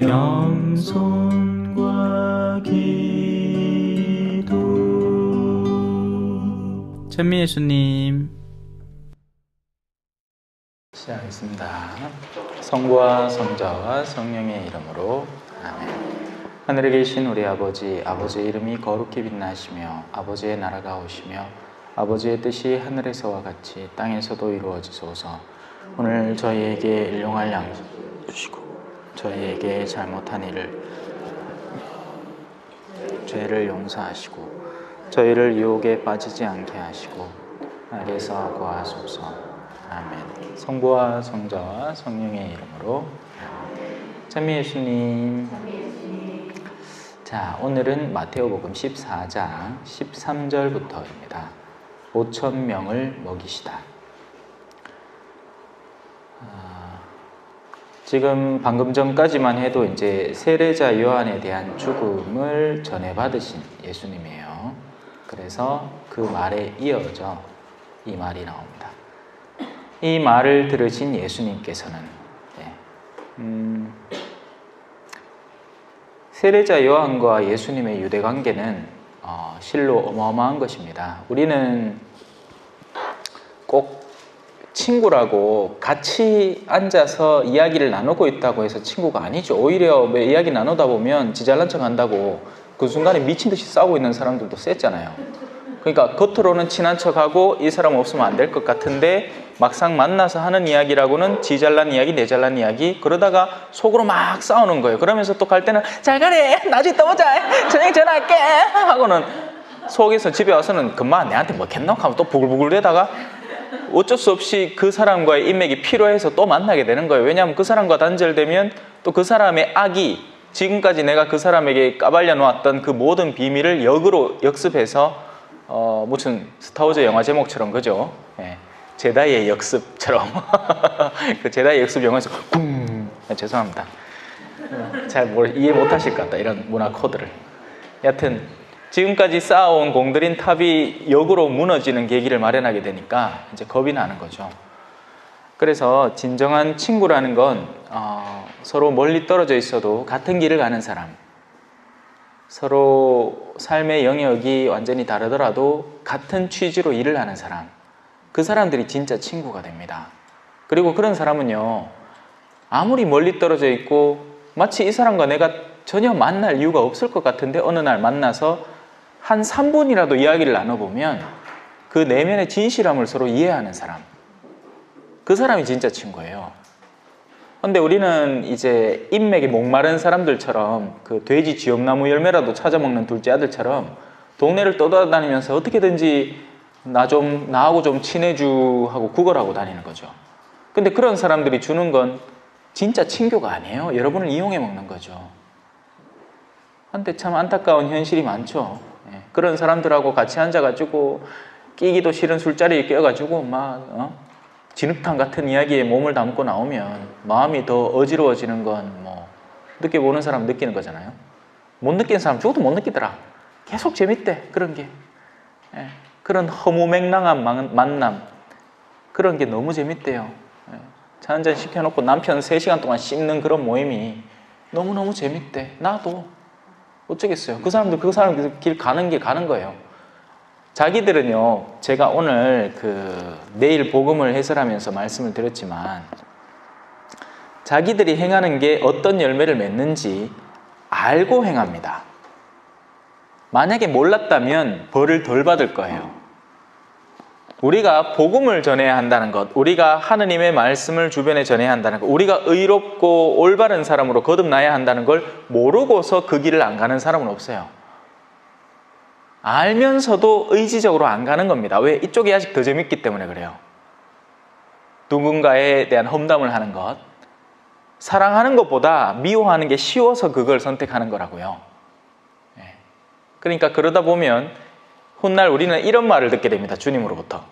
겸손과 기도. 찬미예수님. 시작하겠습니다. 성부와 성자와 성령의 이름으로 아멘. 하늘에 계신 우리 아버지, 아버지의 이름이 거룩히 빛나시며 아버지의 나라가 오시며 아버지의 뜻이 하늘에서와 같이 땅에서도 이루어지소서. 오늘 저희에게 일용할 양식 주시고 저희에게 잘못한 죄를 용서하시고 저희를 유혹에 빠지지 않게 하시고 악에서 구하소서. 아멘. 성부와 성자와 성령의 이름으로 찬미 예수님. 자, 오늘은 마태오복음 14장 13절부터입니다. 5,000명을 먹이시다. 지금 방금 전까지만 해도 이제 세례자 요한에 대한 죽음을 전해받으신 예수님이에요. 그래서 그 말에 이어져 이 말이 나옵니다. 이 말을 들으신 예수님께서는 세례자 요한과 예수님의 유대관계는 실로 어마어마한 것입니다. 우리는 꼭 친구라고 같이 앉아서 이야기를 나누고 있다고 해서 친구가 아니죠. 오히려 이야기 나누다 보면 지 잘난 척 한다고 그 순간에 미친 듯이 싸우고 있는 사람들도 셌잖아요. 그러니까 겉으로는 친한 척하고 이 사람 없으면 안 될 것 같은데 막상 만나서 하는 이야기라고는 지 잘난 이야기, 내 잘난 이야기, 그러다가 속으로 막 싸우는 거예요. 그러면서 또 갈 때는 잘 가래, 나중에 또 보자, 저녁에 전화할게 하고는 속에서 집에 와서는 금방 내한테 뭐 겠노 하면 또 부글부글 대다가 어쩔 수 없이 그 사람과의 인맥이 필요해서 또 만나게 되는 거예요. 왜냐하면 그 사람과 단절되면 또 그 사람의 악이, 지금까지 내가 그 사람에게 까발려 놓았던 그 모든 비밀을 역으로 역습해서 무슨 스타워즈 영화 제목처럼, 그죠? 예. 제다이의 역습처럼 그 제다이 역습 영화에서 죄송합니다. 잘 이해 못하실 것 같다, 이런 문화 코드를. 여하튼 지금까지 쌓아온 공들인 탑이 역으로 무너지는 계기를 마련하게 되니까 이제 겁이 나는 거죠. 그래서 진정한 친구라는 건 서로 멀리 떨어져 있어도 같은 길을 가는 사람, 서로 삶의 영역이 완전히 다르더라도 같은 취지로 일을 하는 사람, 그 사람들이 진짜 친구가 됩니다. 그리고 그런 사람은요, 아무리 멀리 떨어져 있고 마치 이 사람과 내가 전혀 만날 이유가 없을 것 같은데 어느 날 만나서 한 3분이라도 이야기를 나눠보면 그 내면의 진실함을 서로 이해하는 사람, 그 사람이 진짜 친구예요. 근데 우리는 이제 인맥이 목마른 사람들처럼 그 돼지 지엄나무 열매라도 찾아먹는 둘째 아들처럼 동네를 떠돌아다니면서 어떻게든지 나하고 좀 친해주 하고 구걸하고 다니는 거죠. 근데 그런 사람들이 주는 건 진짜 친교가 아니에요. 여러분을 이용해 먹는 거죠. 근데 참 안타까운 현실이 많죠. 그런 사람들하고 같이 앉아가지고 끼기도 싫은 술자리에 껴가지고 막 진흙탕 같은 이야기에 몸을 담고 나오면 마음이 더 어지러워지는 건 뭐 느껴보는 사람 느끼는 거잖아요. 못 느끼는 사람 죽어도 못 느끼더라. 계속 재밌대, 그런 게. 그런 허무맹랑한 만남, 그런 게 너무 재밌대요. 차 한잔 시켜놓고 남편 3시간 동안 씹는 그런 모임이 너무너무 재밌대. 나도 어쩌겠어요. 그 사람들 그 사람 길 가는 길 가는 거예요. 자기들은요, 제가 오늘 내일 복음을 해설하면서 말씀을 드렸지만 자기들이 행하는 게 어떤 열매를 맺는지 알고 행합니다. 만약에 몰랐다면 벌을 덜 받을 거예요. 우리가 복음을 전해야 한다는 것, 우리가 하느님의 말씀을 주변에 전해야 한다는 것, 우리가 의롭고 올바른 사람으로 거듭나야 한다는 걸 모르고서 그 길을 안 가는 사람은 없어요. 알면서도 의지적으로 안 가는 겁니다. 왜? 이쪽이 아직 더 재밌기 때문에 그래요. 누군가에 대한 험담을 하는 것, 사랑하는 것보다 미워하는 게 쉬워서 그걸 선택하는 거라고요. 그러니까 그러다 보면 훗날 우리는 이런 말을 듣게 됩니다. 주님으로부터.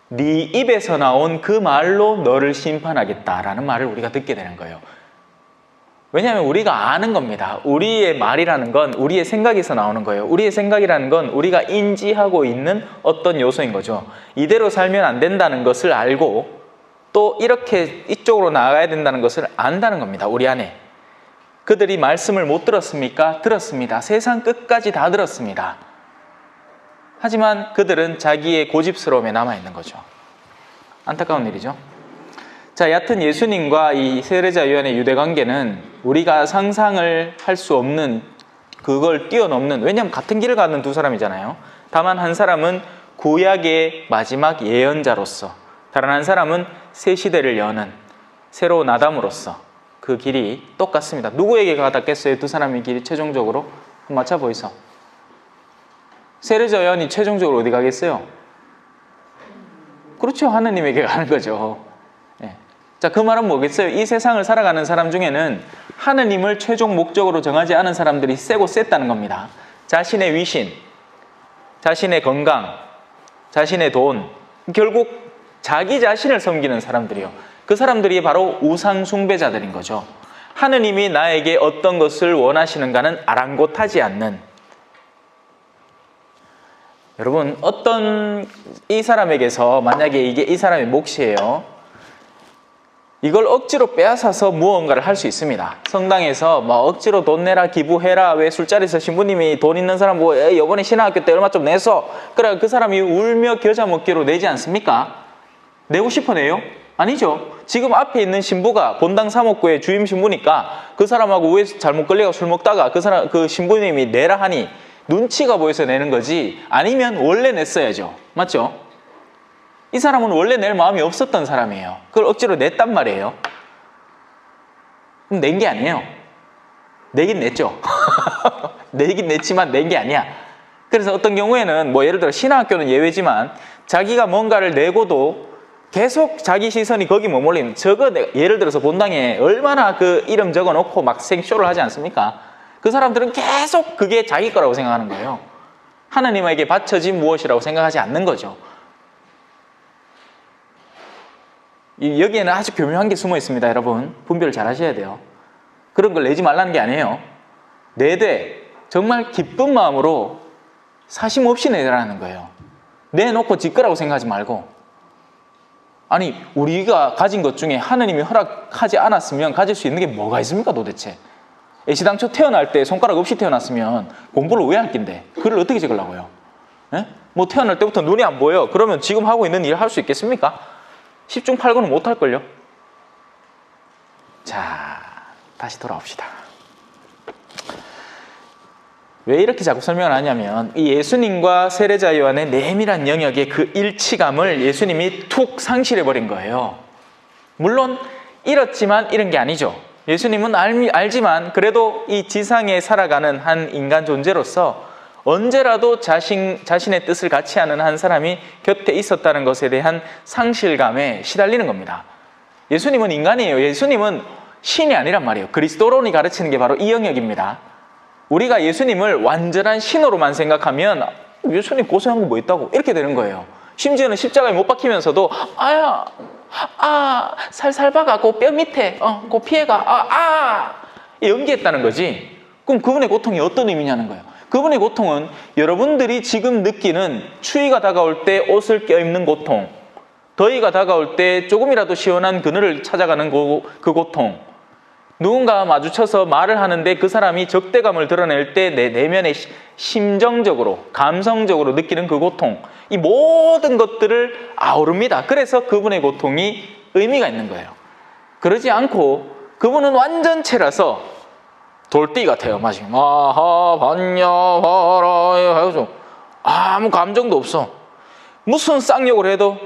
네 입에서 나온 그 말로 너를 심판하겠다라는 말을 우리가 듣게 되는 거예요. 왜냐하면 우리가 아는 겁니다. 우리의 말이라는 건 우리의 생각에서 나오는 거예요. 우리의 생각이라는 건 우리가 인지하고 있는 어떤 요소인 거죠. 이대로 살면 안 된다는 것을 알고 또 이렇게 이쪽으로 나아가야 된다는 것을 안다는 겁니다. 우리 안에. 그들이 말씀을 못 들었습니까? 들었습니다. 세상 끝까지 다 들었습니다. 하지만 그들은 자기의 고집스러움에 남아있는 거죠. 안타까운 일이죠. 자, 여하튼 예수님과 이 세례자 요한의 유대관계는 우리가 상상을 할 수 없는, 그걸 뛰어넘는, 왜냐하면 같은 길을 가는 두 사람이잖아요. 다만 한 사람은 구약의 마지막 예언자로서, 다른 한 사람은 새 시대를 여는 새로운 아담으로서 그 길이 똑같습니다. 누구에게 가닿겠어요? 두 사람의 길이 최종적으로? 한번 맞춰보이소. 세례자 요한이 최종적으로 어디 가겠어요? 그렇죠. 하느님에게 가는 거죠. 네. 자, 그 말은 뭐겠어요? 이 세상을 살아가는 사람 중에는 하느님을 최종 목적으로 정하지 않은 사람들이 세고 셌다는 겁니다. 자신의 위신, 자신의 건강, 자신의 돈, 결국 자기 자신을 섬기는 사람들이요. 그 사람들이 바로 우상 숭배자들인 거죠. 하느님이 나에게 어떤 것을 원하시는가는 아랑곳하지 않는. 여러분, 어떤 이 사람에게서 만약에 이게 이 사람의 몫이에요. 이걸 억지로 빼앗아서 무언가를 할 수 있습니다. 성당에서 막 억지로 돈 내라, 기부해라. 왜 술자리에서 신부님이 돈 있는 사람 뭐 이번에 신학교 때 얼마 좀 내서, 그래 그 사람이 울며 겨자 먹기로 내지 않습니까? 내고 싶어 내요? 아니죠. 지금 앞에 있는 신부가 본당 사목구의 주임 신부니까 그 사람하고 우에서 잘못 걸려가 술 먹다가 그 신부님이 내라 하니 눈치가 보여서 내는 거지, 아니면 원래 냈어야죠. 맞죠? 이 사람은 원래 낼 마음이 없었던 사람이에요. 그걸 억지로 냈단 말이에요. 그럼 낸 게 아니에요. 내긴 냈죠. 내긴 냈지만 낸 게 아니야. 그래서 어떤 경우에는 뭐 예를 들어 신학교는 예외지만 자기가 뭔가를 내고도 계속 자기 시선이 거기 머물리는, 저거 예를 들어서 본당에 얼마나 그 이름 적어놓고 막 생쇼를 하지 않습니까? 그 사람들은 계속 그게 자기 거라고 생각하는 거예요. 하나님에게 바쳐진 무엇이라고 생각하지 않는 거죠. 여기에는 아주 교묘한 게 숨어 있습니다. 여러분, 분별을 잘 하셔야 돼요. 그런 걸 내지 말라는 게 아니에요. 내되 정말 기쁜 마음으로 사심 없이 내라는 거예요. 내놓고 지 거라고 생각하지 말고. 아니, 우리가 가진 것 중에 하느님이 허락하지 않았으면 가질 수 있는 게 뭐가 있습니까 도대체? 애시당초 태어날 때 손가락 없이 태어났으면 공부를 왜 할 낀데 글을 어떻게 적으려고요? 에? 뭐 태어날 때부터 눈이 안 보여. 그러면 지금 하고 있는 일을 할 수 있겠습니까? 10중 8구는 못 할걸요? 자, 다시 돌아옵시다. 왜 이렇게 자꾸 설명을 하냐면 이 예수님과 세례자 요한의 내밀한 영역의 그 일치감을 예수님이 툭 상실해버린 거예요. 물론 잃었지만 잃은 게 아니죠. 예수님은 알지만 그래도 이 지상에 살아가는 한 인간 존재로서 언제라도 자신의 뜻을 같이 하는 한 사람이 곁에 있었다는 것에 대한 상실감에 시달리는 겁니다. 예수님은 인간이에요. 예수님은 신이 아니란 말이에요. 그리스도론이 가르치는 게 바로 이 영역입니다. 우리가 예수님을 완전한 신으로만 생각하면 예수님 고생한 거 뭐 있다고 이렇게 되는 거예요. 심지어는 십자가에 못 박히면서도 살살 박아고 뼈 밑에 그 피해가 연기했다는 거지. 그럼 그분의 고통이 어떤 의미냐는 거예요. 그분의 고통은 여러분들이 지금 느끼는 추위가 다가올 때 옷을 껴입는 고통, 더위가 다가올 때 조금이라도 시원한 그늘을 찾아가는 그 고통, 누군가 마주쳐서 말을 하는데 그 사람이 적대감을 드러낼 때 내 내면에 심정적으로, 감성적으로 느끼는 그 고통, 이 모든 것들을 아우릅니다. 그래서 그분의 고통이 의미가 있는 거예요. 그러지 않고 그분은 완전체라서 돌띠 같아요. 마지막 아하 반야하라 해서 아무 감정도 없어. 무슨 쌍욕을 해도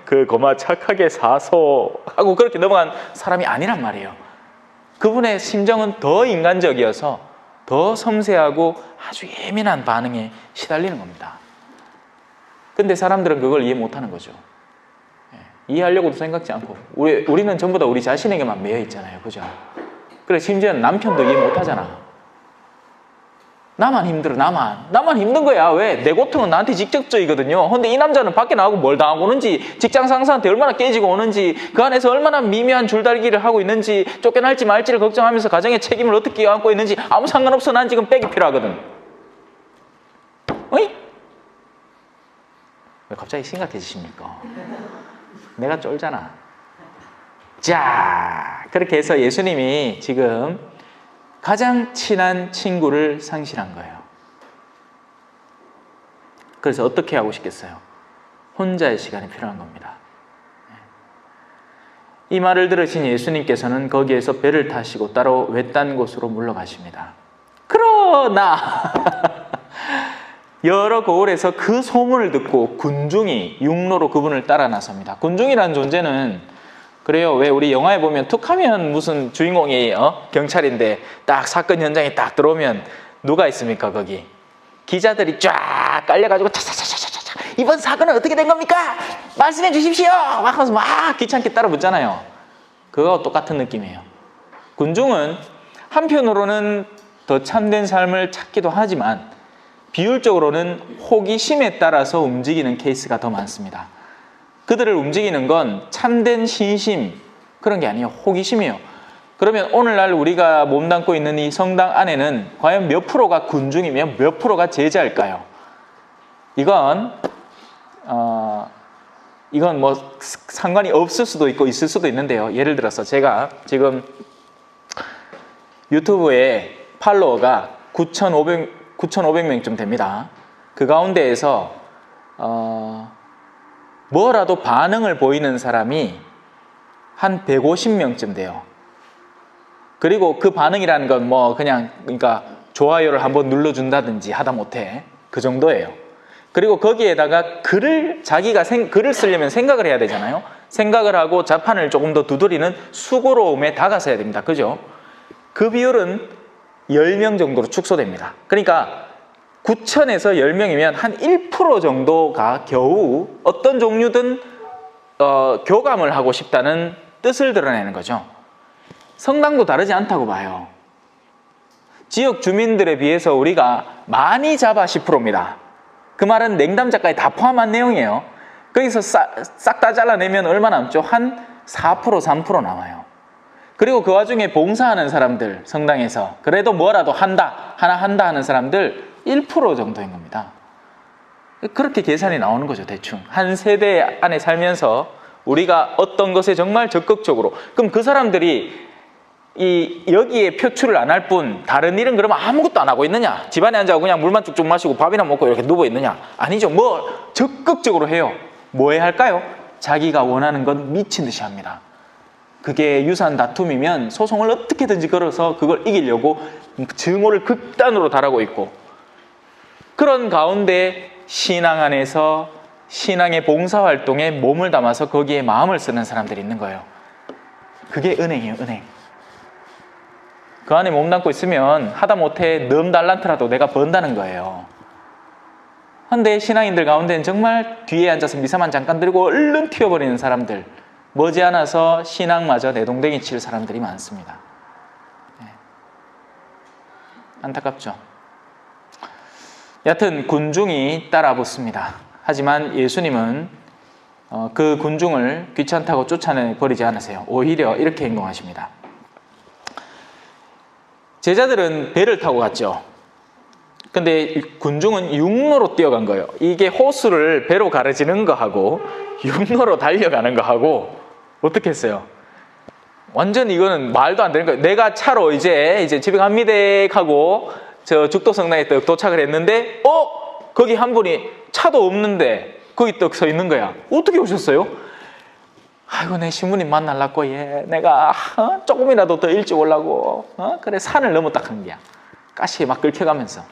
그 고마 착하게 사소 하고 그렇게 넘어간 사람이 아니란 말이에요. 그분의 심정은 더 인간적이어서 더 섬세하고 아주 예민한 반응에 시달리는 겁니다. 근데 사람들은 그걸 이해 못하는 거죠. 이해하려고도 생각지 않고 우리는 전부 다 우리 자신에게만 매여 있잖아요. 그죠? 그래 심지어는 남편도 이해 못하잖아. 나만 힘들어. 나만 힘든 거야. 왜? 내 고통은 나한테 직접적이거든요. 근데 이 남자는 밖에 나가고 뭘 당하고 오는지, 직장 상사한테 얼마나 깨지고 오는지, 그 안에서 얼마나 미묘한 줄달기를 하고 있는지, 쫓겨날지 말지를 걱정하면서 가정의 책임을 어떻게 안고 있는지 아무 상관없어. 난 지금 백이 필요하거든. 어이? 왜 갑자기 심각해지십니까? 내가 쫄잖아. 자, 그렇게 해서 예수님이 지금 가장 친한 친구를 상실한 거예요. 그래서 어떻게 하고 싶겠어요? 혼자의 시간이 필요한 겁니다. 이 말을 들으신 예수님께서는 거기에서 배를 타시고 따로 외딴 곳으로 물러가십니다. 그러나 여러 고을에서 그 소문을 듣고 군중이 육로로 그분을 따라 나섭니다. 군중이라는 존재는 그래요. 왜 우리 영화에 보면 툭하면 무슨 주인공이 경찰인데 딱 사건 현장에 딱 들어오면 누가 있습니까? 거기 기자들이 쫙 깔려가지고 차차차차차차 이번 사건은 어떻게 된 겁니까? 말씀해 주십시오. 막 하면서 막 귀찮게 따라 묻잖아요. 그거와 똑같은 느낌이에요. 군중은 한편으로는 더 참된 삶을 찾기도 하지만 비율적으로는 호기심에 따라서 움직이는 케이스가 더 많습니다. 그들을 움직이는 건 참된 신심 그런 게 아니에요. 호기심이에요. 그러면 오늘날 우리가 몸담고 있는 이 성당 안에는 과연 몇 프로가 군중이며 몇 프로가 제자일까요? 이건 뭐 상관이 없을 수도 있고 있을 수도 있는데요. 예를 들어서 제가 지금 유튜브에 팔로워가 9,500명쯤 됩니다. 그 가운데에서 뭐라도 반응을 보이는 사람이 한 150명쯤 돼요. 그리고 그 반응이라는 건 뭐 그러니까 좋아요를 한번 눌러준다든지 하다못해 그 정도예요. 그리고 거기에다가 자기가 글을 쓰려면 생각을 해야 되잖아요. 생각을 하고 자판을 조금 더 두드리는 수고로움에 다가서야 됩니다. 그죠? 그 비율은 10명 정도로 축소됩니다. 그러니까 9,000에서 10명이면 한 1% 정도가 겨우 어떤 종류든 교감을 하고 싶다는 뜻을 드러내는 거죠. 성당도 다르지 않다고 봐요. 지역 주민들에 비해서 우리가 많이 잡아 10%입니다. 그 말은 냉담 작가에 다 포함한 내용이에요. 거기서 싹 다 잘라내면 얼마 남죠? 한 4%, 3% 남아요. 그리고 그 와중에 봉사하는 사람들, 성당에서 그래도 뭐라도 하나 한다 하는 사람들 1% 정도인 겁니다. 그렇게 계산이 나오는 거죠, 대충. 한 세대 안에 살면서 우리가 어떤 것에 정말 적극적으로, 그럼 그 사람들이 여기에 표출을 안 할 뿐 다른 일은 그러면 아무것도 안 하고 있느냐? 집안에 앉아서 그냥 물만 쭉쭉 마시고 밥이나 먹고 이렇게 누워 있느냐? 아니죠. 뭐 적극적으로 해요. 뭐 해야 할까요? 자기가 원하는 건 미친 듯이 합니다. 그게 유산 다툼이면 소송을 어떻게든지 걸어서 그걸 이기려고 증오를 극단으로 달하고 있고, 그런 가운데 신앙 안에서 신앙의 봉사활동에 몸을 담아서 거기에 마음을 쓰는 사람들이 있는 거예요. 그게 은행이에요, 은행. 그 안에 몸담고 있으면 하다못해 넘 달란트라도 내가 번다는 거예요. 그런데 신앙인들 가운데는 정말 뒤에 앉아서 미사만 잠깐 들고 얼른 튀어버리는 사람들, 머지않아서 신앙마저 내동댕이 칠 사람들이 많습니다. 안타깝죠. 여하튼 군중이 따라붙습니다. 하지만 예수님은 그 군중을 귀찮다고 쫓아내버리지 않으세요. 오히려 이렇게 행동하십니다. 제자들은 배를 타고 갔죠. 근데 군중은 육로로 뛰어간 거예요. 이게 호수를 배로 가르지는 거하고 육로로 달려가는 거하고 어떻게 했어요? 완전 이거는 말도 안 되는 거예요. 내가 차로 이제 집에 갑니다 하고 저 죽도성당에 떡 도착을 했는데 거기 한 분이 차도 없는데 거기 떡 서 있는 거야. 어떻게 오셨어요? 아이고, 내 신부님 만나려고 내가 조금이라도 더 일찍 오려고 그래 산을 넘어 딱 한 거야. 가시에 막 긁혀가면서.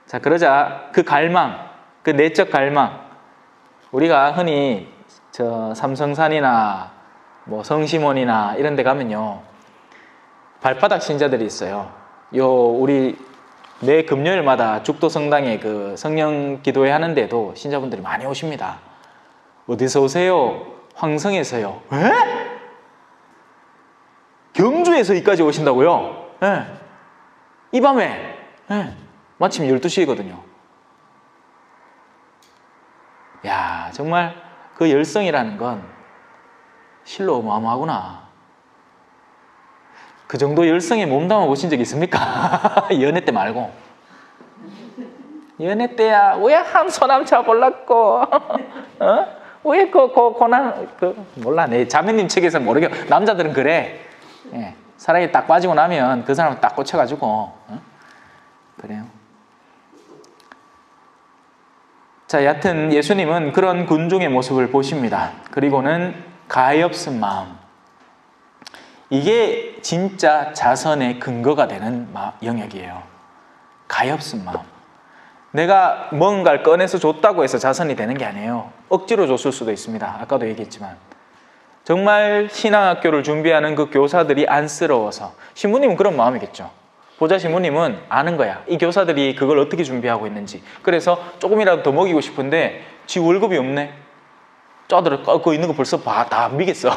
자, 그러자 그 갈망, 그 내적 갈망, 우리가 흔히 저 삼성산이나 뭐 성심원이나 이런 데 가면요, 발바닥 신자들이 있어요. 우리 매 금요일마다 죽도성당에 그 성령 기도회 하는데도 신자분들이 많이 오십니다. 어디서 오세요? 황성에서요. 에? 경주에서 여기까지 오신다고요? 네. 이 밤에 마침 12시거든요. 야, 정말 그 열성이라는 건 실로 어마어마하구나. 그 정도 열성에 몸담아 보신 적 있습니까? 연애 때 말고. 연애 때야 왜 한 소남 잡으려고 왜 몰라. 내 자매님 책에서 모르게 남자들은 그래. 예, 사랑에 딱 빠지고 나면 그 사람을 딱 꽂혀가지고 그래요. 자, 여하튼 예수님은 그런 군중의 모습을 보십니다. 그리고는 가엾은 마음. 이게 진짜 자선의 근거가 되는 영역이에요. 가엾은 마음. 내가 뭔가를 꺼내서 줬다고 해서 자선이 되는 게 아니에요. 억지로 줬을 수도 있습니다. 아까도 얘기했지만. 정말 신앙학교를 준비하는 그 교사들이 안쓰러워서. 신부님은 그런 마음이겠죠. 보좌 신부님은 아는 거야. 이 교사들이 그걸 어떻게 준비하고 있는지. 그래서 조금이라도 더 먹이고 싶은데 지 월급이 없네. 쪼들을 꺾고 있는 거 벌써 다 미겠어.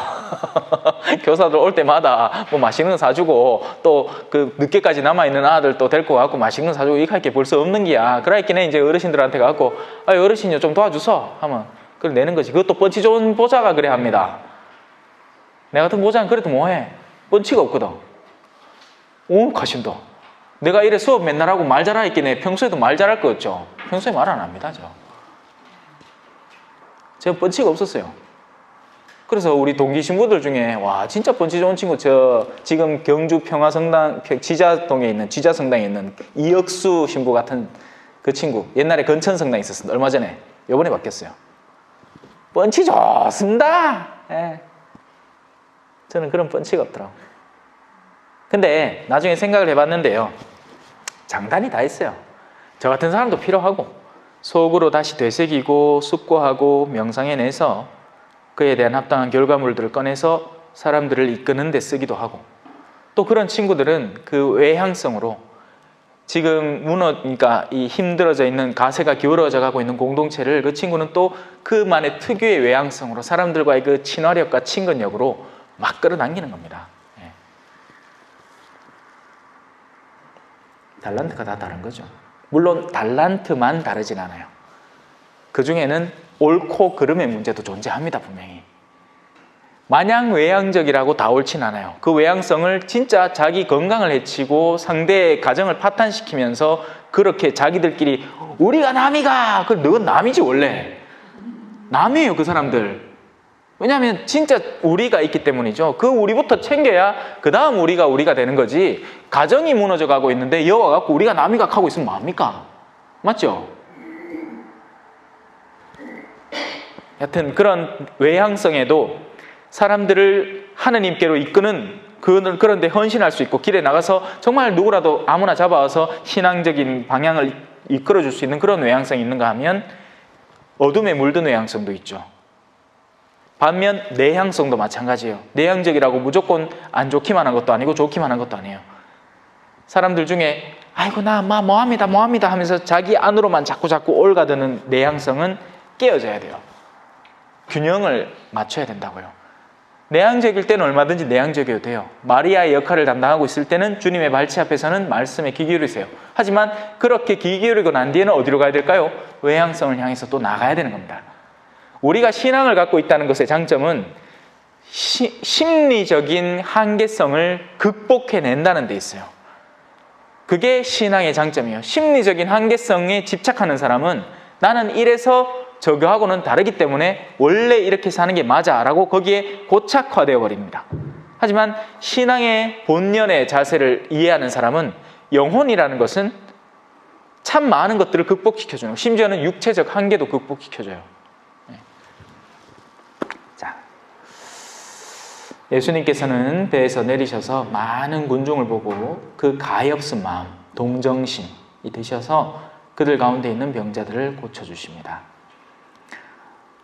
교사들 올 때마다 뭐 맛있는 거 사주고 또 그 늦게까지 남아있는 아들 또 데리고 가고 맛있는 거 사주고 이거 할 게 벌써 없는 게야. 그러니까 이제 어르신들한테 가고 어르신요 좀 도와주소 하면 그걸 내는 거지. 그것도 펀치 좋은 보좌가 그래 합니다. 내 같은 보좌는 그래도 뭐해. 펀치가 없거든. 오 가신다. 내가 이래 수업 맨날 하고 말 잘하겠네. 평소에도 말 잘할 거 없죠. 평소에 말 안 합니다. 제가 펀치가 없었어요. 그래서 우리 동기 신부들 중에 와 진짜 펀치 좋은 친구 저 지금 경주 평화성당 지자동에 있는 지자성당에 있는 이혁수 신부 같은 그 친구 옛날에 건천성당에 있었습니다. 얼마 전에 요번에 바뀌었어요. 펀치 좋습니다. 예. 저는 그런 펀치가 없더라고요. 근데 나중에 생각을 해봤는데요. 장단이 다 있어요. 저 같은 사람도 필요하고 속으로 다시 되새기고 숙고하고 명상해내서 그에 대한 합당한 결과물들을 꺼내서 사람들을 이끄는 데 쓰기도 하고 또 그런 친구들은 그 외향성으로 지금 그러니까 이 힘들어져 있는 가세가 기울어져 가고 있는 공동체를 그 친구는 또 그만의 특유의 외향성으로 사람들과의 그 친화력과 친근력으로 막 끌어당기는 겁니다. 예. 달란트가 다 다른 거죠. 물론 달란트만 다르진 않아요. 그 중에는 옳고 그름의 문제도 존재합니다. 분명히. 마냥 외향적이라고 다 옳진 않아요. 그 외향성을 진짜 자기 건강을 해치고 상대의 가정을 파탄시키면서 그렇게 자기들끼리 우리가 남이가 넌 남이지 원래. 남이에요 그 사람들. 왜냐하면 진짜 우리가 있기 때문이죠. 그 우리부터 챙겨야 그 다음 우리가 되는 거지. 가정이 무너져 가고 있는데 여와갖고 우리가 남이가 하고 있으면 뭐합니까? 맞죠? 여튼 그런 외향성에도 사람들을 하느님께로 이끄는 그런데 헌신할 수 있고 길에 나가서 정말 누구라도 아무나 잡아와서 신앙적인 방향을 이끌어줄 수 있는 그런 외향성이 있는가 하면 어둠에 물든 외향성도 있죠. 반면 내향성도 마찬가지예요. 내향적이라고 무조건 안 좋기만 한 것도 아니고 좋기만 한 것도 아니에요. 사람들 중에 아이고 나 뭐합니다 하면서 자기 안으로만 자꾸 올가드는 내향성은 깨어져야 돼요. 균형을 맞춰야 된다고요. 내향적일 때는 얼마든지 내향적이어도 돼요. 마리아의 역할을 담당하고 있을 때는 주님의 발치 앞에서는 말씀에 귀 기울이세요. 하지만 그렇게 귀 기울이고 난 뒤에는 어디로 가야 될까요? 외향성을 향해서 또 나가야 되는 겁니다. 우리가 신앙을 갖고 있다는 것의 장점은 심리적인 한계성을 극복해낸다는 데 있어요. 그게 신앙의 장점이에요. 심리적인 한계성에 집착하는 사람은 나는 이래서 저거하고는 다르기 때문에 원래 이렇게 사는 게 맞아 라고 거기에 고착화되어 버립니다. 하지만 신앙의 본연의 자세를 이해하는 사람은 영혼이라는 것은 참 많은 것들을 극복시켜주는, 심지어는 육체적 한계도 극복시켜줘요. 예수님께서는 배에서 내리셔서 많은 군중을 보고 그 가엾은 마음, 동정심이 드셔서 그들 가운데 있는 병자들을 고쳐주십니다.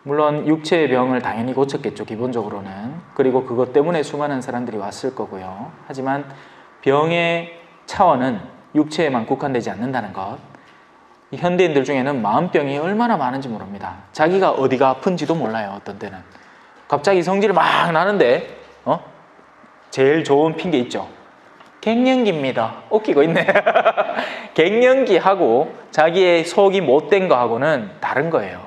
물론 육체의 병을 당연히 고쳤겠죠, 기본적으로는. 그리고 그것 때문에 수많은 사람들이 왔을 거고요. 하지만 병의 차원은 육체에만 국한되지 않는다는 것. 현대인들 중에는 마음병이 얼마나 많은지 모릅니다. 자기가 어디가 아픈지도 몰라요, 어떤 때는. 갑자기 성질이 막 나는데 제일 좋은 핑계 있죠. 갱년기입니다. 웃기고 있네. 갱년기하고 자기의 속이 못된 거하고는 다른 거예요.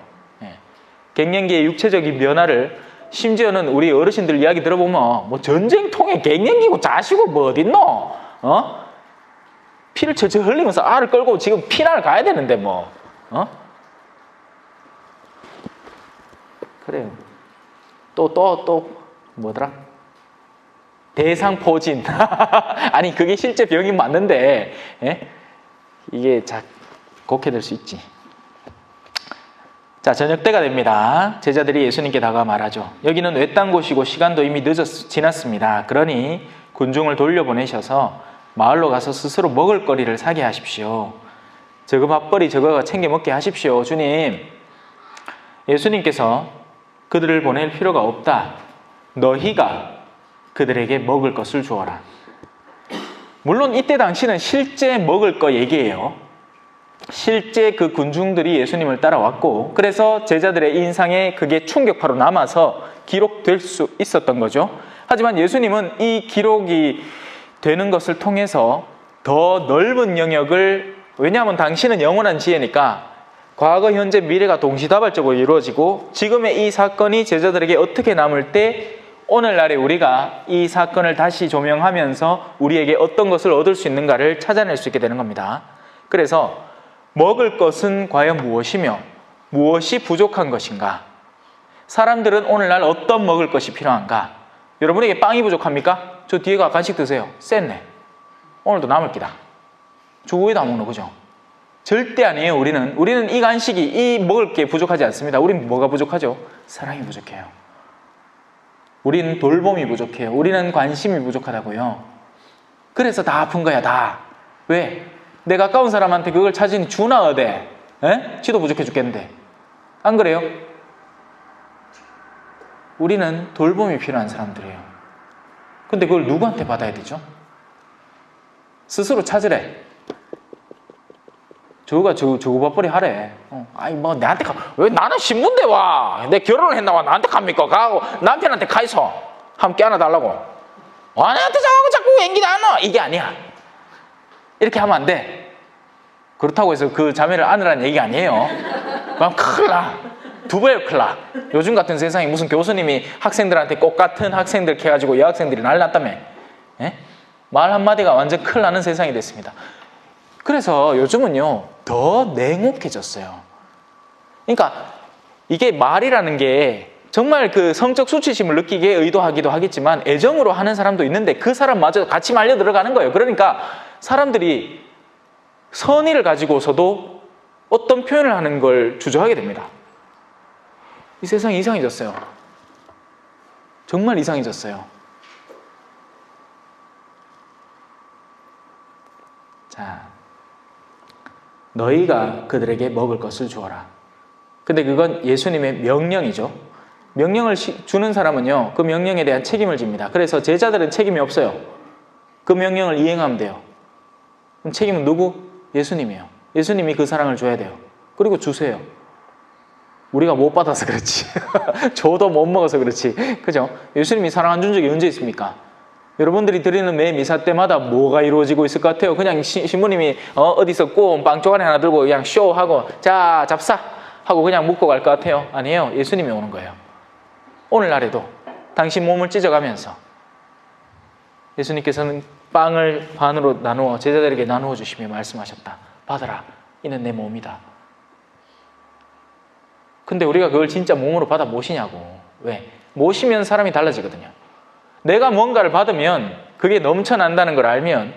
갱년기의 육체적인 변화를, 심지어는 우리 어르신들 이야기 들어보면 뭐 전쟁통에 갱년기고 자시고 뭐 어딨노? 피를 철철 흘리면서 알을 끌고 지금 피난을 가야 되는데 뭐 그래요. 또 뭐더라? 대상포진. 아니 그게 실제 병이 맞는데 예? 이게 곡해될 수 있지. 자, 저녁 때가 됩니다. 제자들이 예수님께 다가와 말하죠. 여기는 외딴 곳이고 시간도 이미 지났습니다. 그러니 군중을 돌려보내셔서 마을로 가서 스스로 먹을 거리를 사게 하십시오. 저거 밥벌이 저거 챙겨 먹게 하십시오. 주님, 예수님께서 그들을 보낼 필요가 없다. 너희가 그들에게 먹을 것을 주어라. 물론 이때 당시는 실제 먹을 거 얘기예요. 실제 그 군중들이 예수님을 따라왔고 그래서 제자들의 인상에 그게 충격파로 남아서 기록될 수 있었던 거죠. 하지만 예수님은 이 기록이 되는 것을 통해서 더 넓은 영역을, 왜냐하면 당신은 영원한 지혜니까 과거, 현재, 미래가 동시다발적으로 이루어지고 지금의 이 사건이 제자들에게 어떻게 남을 때 오늘날에 우리가 이 사건을 다시 조명하면서 우리에게 어떤 것을 얻을 수 있는가를 찾아낼 수 있게 되는 겁니다. 그래서 먹을 것은 과연 무엇이며 무엇이 부족한 것인가? 사람들은 오늘날 어떤 먹을 것이 필요한가? 여러분에게 빵이 부족합니까? 저 뒤에 가 간식 드세요. 쎘네. 오늘도 남을 기다. 주고에도 안 먹는 거죠. 절대 아니에요. 우리는 이 간식이, 이 먹을 게 부족하지 않습니다. 우리는 뭐가 부족하죠? 사랑이 부족해요. 우리는 돌봄이 부족해요. 우리는 관심이 부족하다고요. 그래서 다 아픈 거야, 다. 왜? 내 가까운 사람한테 그걸 찾으니 주나 어데? 에? 지도 부족해 죽겠는데. 안 그래요? 우리는 돌봄이 필요한 사람들이에요. 근데 그걸 누구한테 받아야 되죠? 스스로 찾으래. 저거가 저거 밥벌이 하래. 아니 뭐 내한테 왜 나는 신문대 와? 내 결혼을 했나 와 나한테 갑니까? 가고 남편한테 가이소 함께 안아달라고. 나한테 자꾸 앵기다 안아. 이게 아니야. 이렇게 하면 안 돼. 그렇다고 해서 그 자매를 안으라는 얘기가 아니에요. 그럼 큰일 나. 두 배로 큰일 나. 요즘 같은 세상에 무슨 교수님이 학생들한테 꼭 같은 학생들 해가지고 여학생들이 난리 났다며. 예? 말 한마디가 완전 큰일 나는 세상이 됐습니다. 그래서 요즘은요 더 냉혹해졌어요. 그러니까 이게 말이라는 게 정말 그 성적 수치심을 느끼게 의도하기도 하겠지만 애정으로 하는 사람도 있는데 그 사람마저 같이 말려 들어가는 거예요. 그러니까 사람들이 선의를 가지고서도 어떤 표현을 하는 걸 주저하게 됩니다. 이 세상이 이상해졌어요. 정말 이상해졌어요. 자, 너희가 그들에게 먹을 것을 주어라. 근데 그건 예수님의 명령이죠. 명령을 주는 사람은요 그 명령에 대한 책임을 집니다. 그래서 제자들은 책임이 없어요. 그 명령을 이행하면 돼요. 그럼 책임은 누구? 예수님이에요. 예수님이 그 사랑을 줘야 돼요. 그리고 주세요. 우리가 못 받아서 그렇지. 저도 못 먹어서 그렇지. 그죠? 예수님이 사랑 안 준 적이 언제 있습니까? 여러분들이 드리는 매 미사 때마다 뭐가 이루어지고 있을 것 같아요? 그냥 신부님이 어디서 꼬운 빵 쪼가리 하나 들고 그냥 쇼하고 자 잡사 하고 그냥 묵고 갈 것 같아요? 아니에요. 예수님이 오는 거예요. 오늘날에도 당신 몸을 찢어가면서 예수님께서는 빵을 반으로 나누어 제자들에게 나누어 주시며 말씀하셨다. 받아라. 이는 내 몸이다. 근데 우리가 그걸 진짜 몸으로 받아 모시냐고. 왜? 모시면 사람이 달라지거든요. 내가 뭔가를 받으면 그게 넘쳐난다는 걸 알면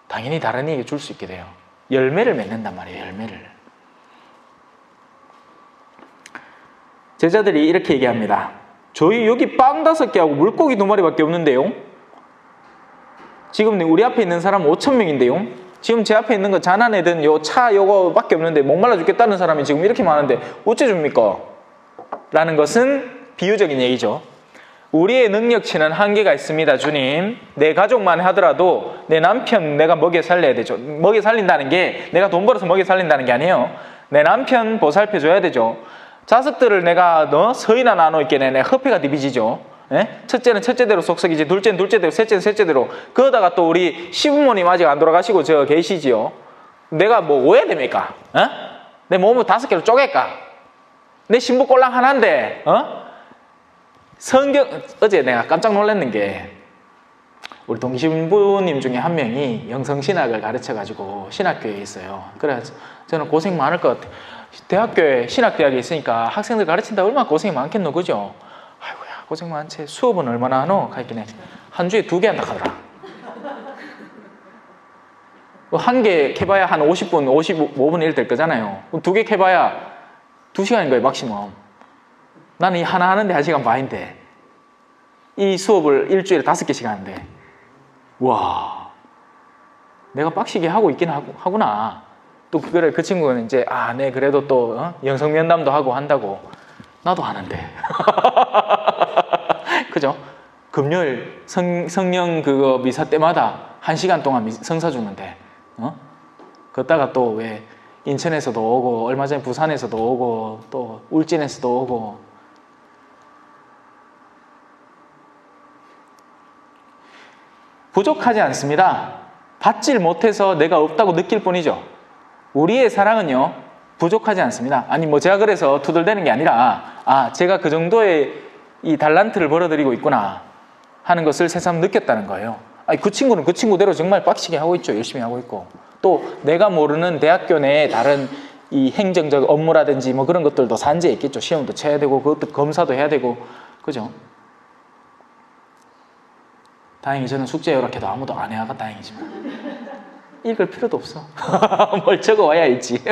당연히 다른 이에게 줄 수 있게 돼요. 열매를 맺는단 말이에요. 열매를. 제자들이 이렇게 얘기합니다. 저희 여기 빵 5개하고 물고기 2마리밖에 없는데요. 지금 우리 앞에 있는 사람 5,000명인데요. 지금 제 앞에 있는 거 자난애든 요 차 요거밖에 없는데 목말라 죽겠다는 사람이 지금 이렇게 많은데 어째 줍니까? 라는 것은 비유적인 얘기죠. 우리의 능력치는 한계가 있습니다. 주님, 내 가족만 하더라도 내 남편 내가 먹여 살려야 되죠. 먹여 살린다는 게 내가 돈 벌어서 먹여 살린다는 게 아니에요. 내 남편 보살펴줘야 되죠. 자식들을 내가 서이나 나눠 있게 내가 허폐가 디비지죠. 예? 첫째는 첫째대로 속썩이지, 둘째는 둘째대로, 셋째는 셋째대로. 그러다가 또 우리 시부모님 아직 안 돌아가시고 저 계시지요. 내가 뭐 오해야 됩니까? 내 몸을 5개로 쪼갤까? 내 신부 꼴랑 하나인데 성경, 어제 내가 깜짝 놀랐는 게 우리 동신부님 중에 한 명이 영성신학을 가르쳐가지고 신학교에 있어요. 그래서 저는 고생 많을 것 같아요. 대학교에 신학대학에 있으니까 학생들 가르친다 얼마나 고생이 많겠노, 그죠? 아이고야, 고생 많지. 수업은 얼마나 하노? 가있긴 해. 한 주에 2개 한다 하더라. 한 개 캐봐야 한 50분, 55분 일 될 거잖아요. 그럼 2개 캐봐야 2시간인 거예요, 막시멈. 나는 이 하나 하는데 1시간 반인데 이 수업을 일주일에 5개씩 하는데, 와, 내가 빡시게 하고 있긴 하구나. 또 그래, 그 친구는 이제 네, 그래도 또 영성 면담도 하고 한다고. 나도 하는데. 그죠? 금요일 성령 그거 미사 때마다 1시간 동안 성사 주는데, 걷다가 또 왜 인천에서도 오고, 얼마 전에 부산에서도 오고, 또 울진에서도 오고. 부족하지 않습니다. 받질 못해서 내가 없다고 느낄 뿐이죠. 우리의 사랑은요, 부족하지 않습니다. 아니, 뭐 제가 그래서 투덜대는 게 아니라, 제가 그 정도의 이 달란트를 벌어들이고 있구나 하는 것을 새삼 느꼈다는 거예요. 아니, 그 친구는 그 친구대로 정말 빡시게 하고 있죠. 열심히 하고 있고. 또 내가 모르는 대학교 내에 다른 이 행정적 업무라든지 뭐 그런 것들도 산재에 있겠죠. 시험도 쳐야 되고, 그것도 검사도 해야 되고, 그죠? 다행히 저는 숙제 요렇게도 아무도 안 해와가 다행이지만 읽을 필요도 없어. 뭘 적어와야 있지.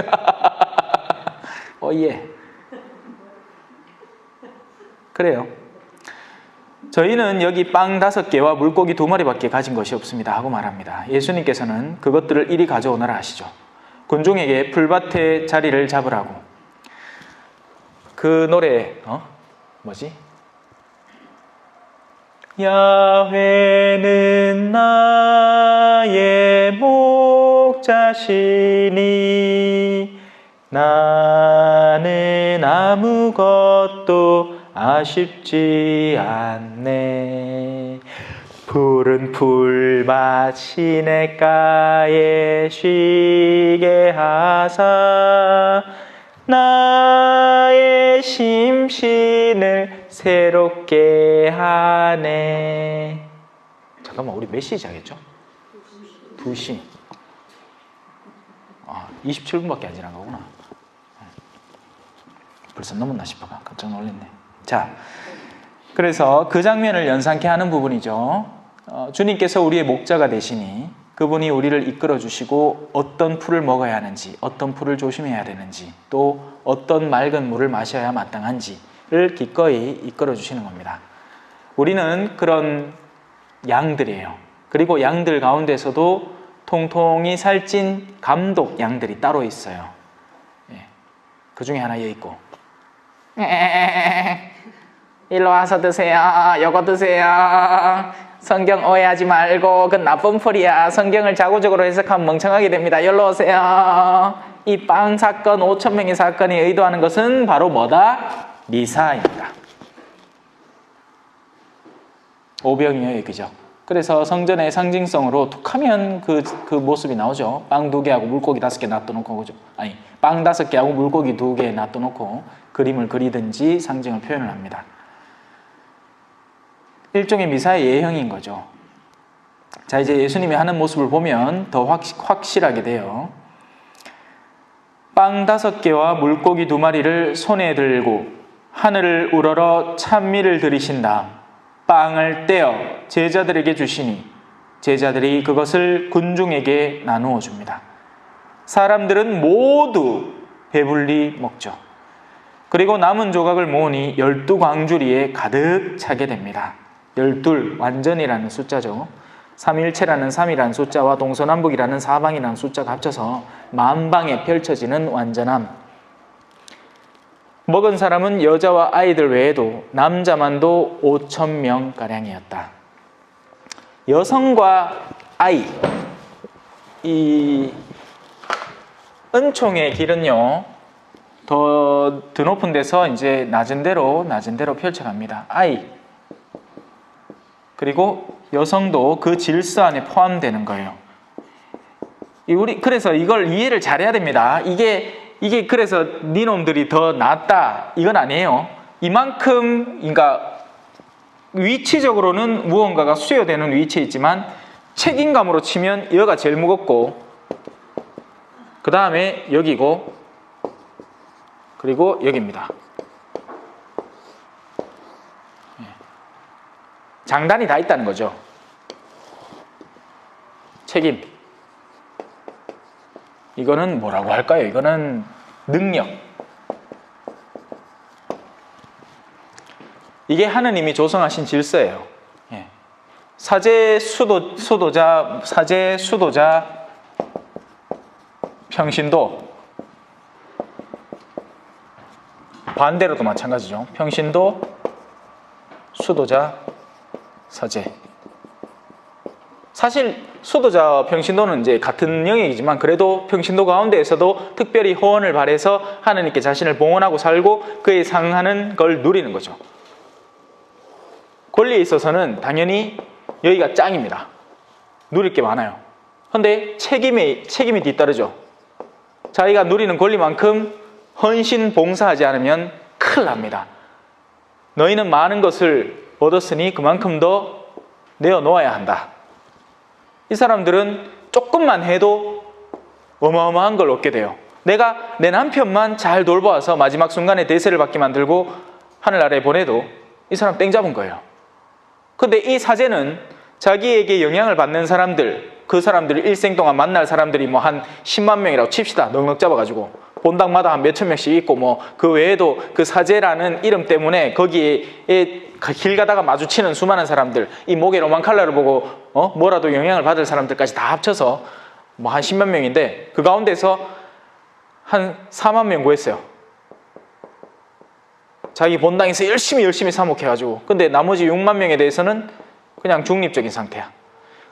예. 그래요. 저희는 여기 빵 5개와 물고기 2마리밖에 가진 것이 없습니다 하고 말합니다. 예수님께서는 그것들을 이리 가져오너라 하시죠. 군중에게 풀밭에 자리를 잡으라고. 그 노래 뭐지? 야훼는 나의 목자시니 나는 아무것도 아쉽지 않네. 푸른 풀밭 시냇가에 쉬게 하사 나의 심신을 새롭게 하네. 잠깐만, 우리 몇 시에 자겠죠? 2시. 27분밖에 안 지난 거구나. 벌써 넘었나 싶어가 깜짝 놀랐네. 자, 그래서 그 장면을 연상케 하는 부분이죠. 주님께서 우리의 목자가 되시니 그분이 우리를 이끌어 주시고 어떤 풀을 먹어야 하는지, 어떤 풀을 조심해야 되는지, 또 어떤 맑은 물을 마셔야 마땅한지를 기꺼이 이끌어 주시는 겁니다. 우리는 그런 양들이에요. 그리고 양들 가운데서도 통통이 살찐 감독 양들이 따로 있어요. 그 중에 하나 얘 있고, 일로 와서 드세요. 요거 드세요. 성경 오해하지 말고 그 나쁜 풀이야. 성경을 자구적으로 해석하면 멍청하게 됩니다. 여기로 오세요. 이 빵 사건, 5,000명의 사건이 의도하는 것은 바로 뭐다? 미사입니다. 오병이어의 그죠? 그래서 성전의 상징성으로 툭하면 그 모습이 나오죠. 빵 2개하고 물고기 5개 놔둬놓고, 그죠? 아니, 빵 5개하고 물고기 2개 놔둬놓고 그림을 그리든지 상징을 표현을 합니다. 일종의 미사의 예형인 거죠. 자, 이제 예수님이 하는 모습을 보면 더 확실하게 돼요. 빵 5개와 물고기 2마리를 손에 들고 하늘을 우러러 찬미를 들이신 다음 빵을 떼어 제자들에게 주시니 제자들이 그것을 군중에게 나누어 줍니다. 사람들은 모두 배불리 먹죠. 그리고 남은 조각을 모으니 12광주리에 가득 차게 됩니다. 12, 완전이라는 숫자죠. 삼일체라는 3이라는 숫자와 동서남북이라는 사방이라는 숫자가 합쳐서 만방에 펼쳐지는 완전함. 먹은 사람은 여자와 아이들 외에도 남자만도 5,000명가량이었다. 여성과 아이, 이 은총의 길은요, 더 드높은 데서 이제 낮은 데로 펼쳐갑니다. 아이, 그리고 여성도 그 질서 안에 포함되는 거예요. 그래서 이걸 이해를 잘해야 됩니다. 이게 그래서 니놈들이 더 낫다 이건 아니에요. 이만큼, 그러니까 위치적으로는 무언가가 수여되는 위치에 있지만 책임감으로 치면 여가 제일 무겁고 그 다음에 여기고 그리고 여기입니다. 장단이 다 있다는 거죠. 책임. 이거는 뭐라고 할까요? 이거는 능력. 이게 하느님이 조성하신 질서예요. 사제, 수도자, 사제, 수도자, 평신도. 반대로도 마찬가지죠. 평신도, 수도자, 사제. 사실 수도자, 평신도는 이제 같은 영역이지만 그래도 평신도 가운데에서도 특별히 호언을 발해서 하느님께 자신을 봉헌하고 살고 그에 상하는 걸 누리는 거죠. 권리에 있어서는 당연히 여기가 짱입니다. 누릴 게 많아요. 그런데 책임이 뒤따르죠. 자기가 누리는 권리만큼 헌신 봉사하지 않으면 큰일 납니다. 너희는 많은 것을 얻었으니 그만큼 더 내어놓아야 한다. 이 사람들은 조금만 해도 어마어마한 걸 얻게 돼요. 내가 내 남편만 잘 돌봐서 마지막 순간에 대세를 받게 만들고 하늘 아래에 보내도 이 사람 땡 잡은 거예요. 근데 이 사제는 자기에게 영향을 받는 사람들, 그 사람들을 일생 동안 만날 사람들이 뭐 한 10만 명이라고 칩시다. 넉넉 잡아가지고 본당마다 한 몇천 명씩 있고 뭐 그 외에도 그 사제라는 이름 때문에 거기에 길 가다가 마주치는 수많은 사람들, 이 목에 로만 칼라를 보고 뭐라도 영향을 받을 사람들까지 다 합쳐서 뭐 한 10만 명인데 그 가운데서 한 4만 명 구했어요. 자기 본당에서 열심히 사목해가지고. 근데 나머지 6만 명에 대해서는 그냥 중립적인 상태야.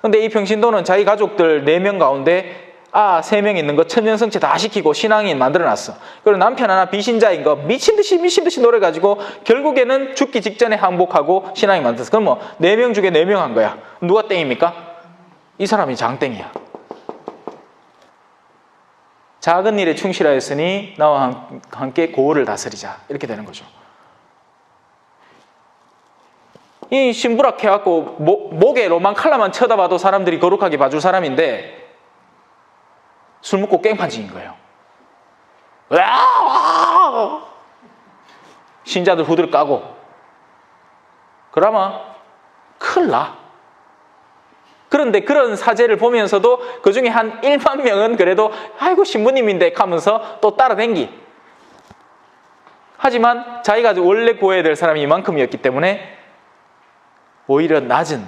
근데 이 평신도는 자기 가족들 4명 가운데 3명 있는 거 천년성체 다 시키고 신앙인 만들어놨어. 그리고 남편 하나 비신자인 거 미친듯이 노래가지고 결국에는 죽기 직전에 항복하고 신앙인 만들었어. 그럼 뭐 4명 중에 4명 한 거야. 누가 땡입니까? 이 사람이 장땡이야. 작은 일에 충실하였으니 나와 함께 고을을 다스리자. 이렇게 되는 거죠. 이 신부락 해갖고 목에 로만 칼라만 쳐다봐도 사람들이 거룩하게 봐줄 사람인데 술 먹고 깽판지인 거예요. 신자들 후들 까고. 그러면 큰일 나. 그런데 그런 사제를 보면서도 그 중에 한 1만 명은 그래도 아이고 신부님인데 하면서 또 따라댕기. 하지만 자기가 원래 구해야 될 사람이 이만큼이었기 때문에 오히려 낮은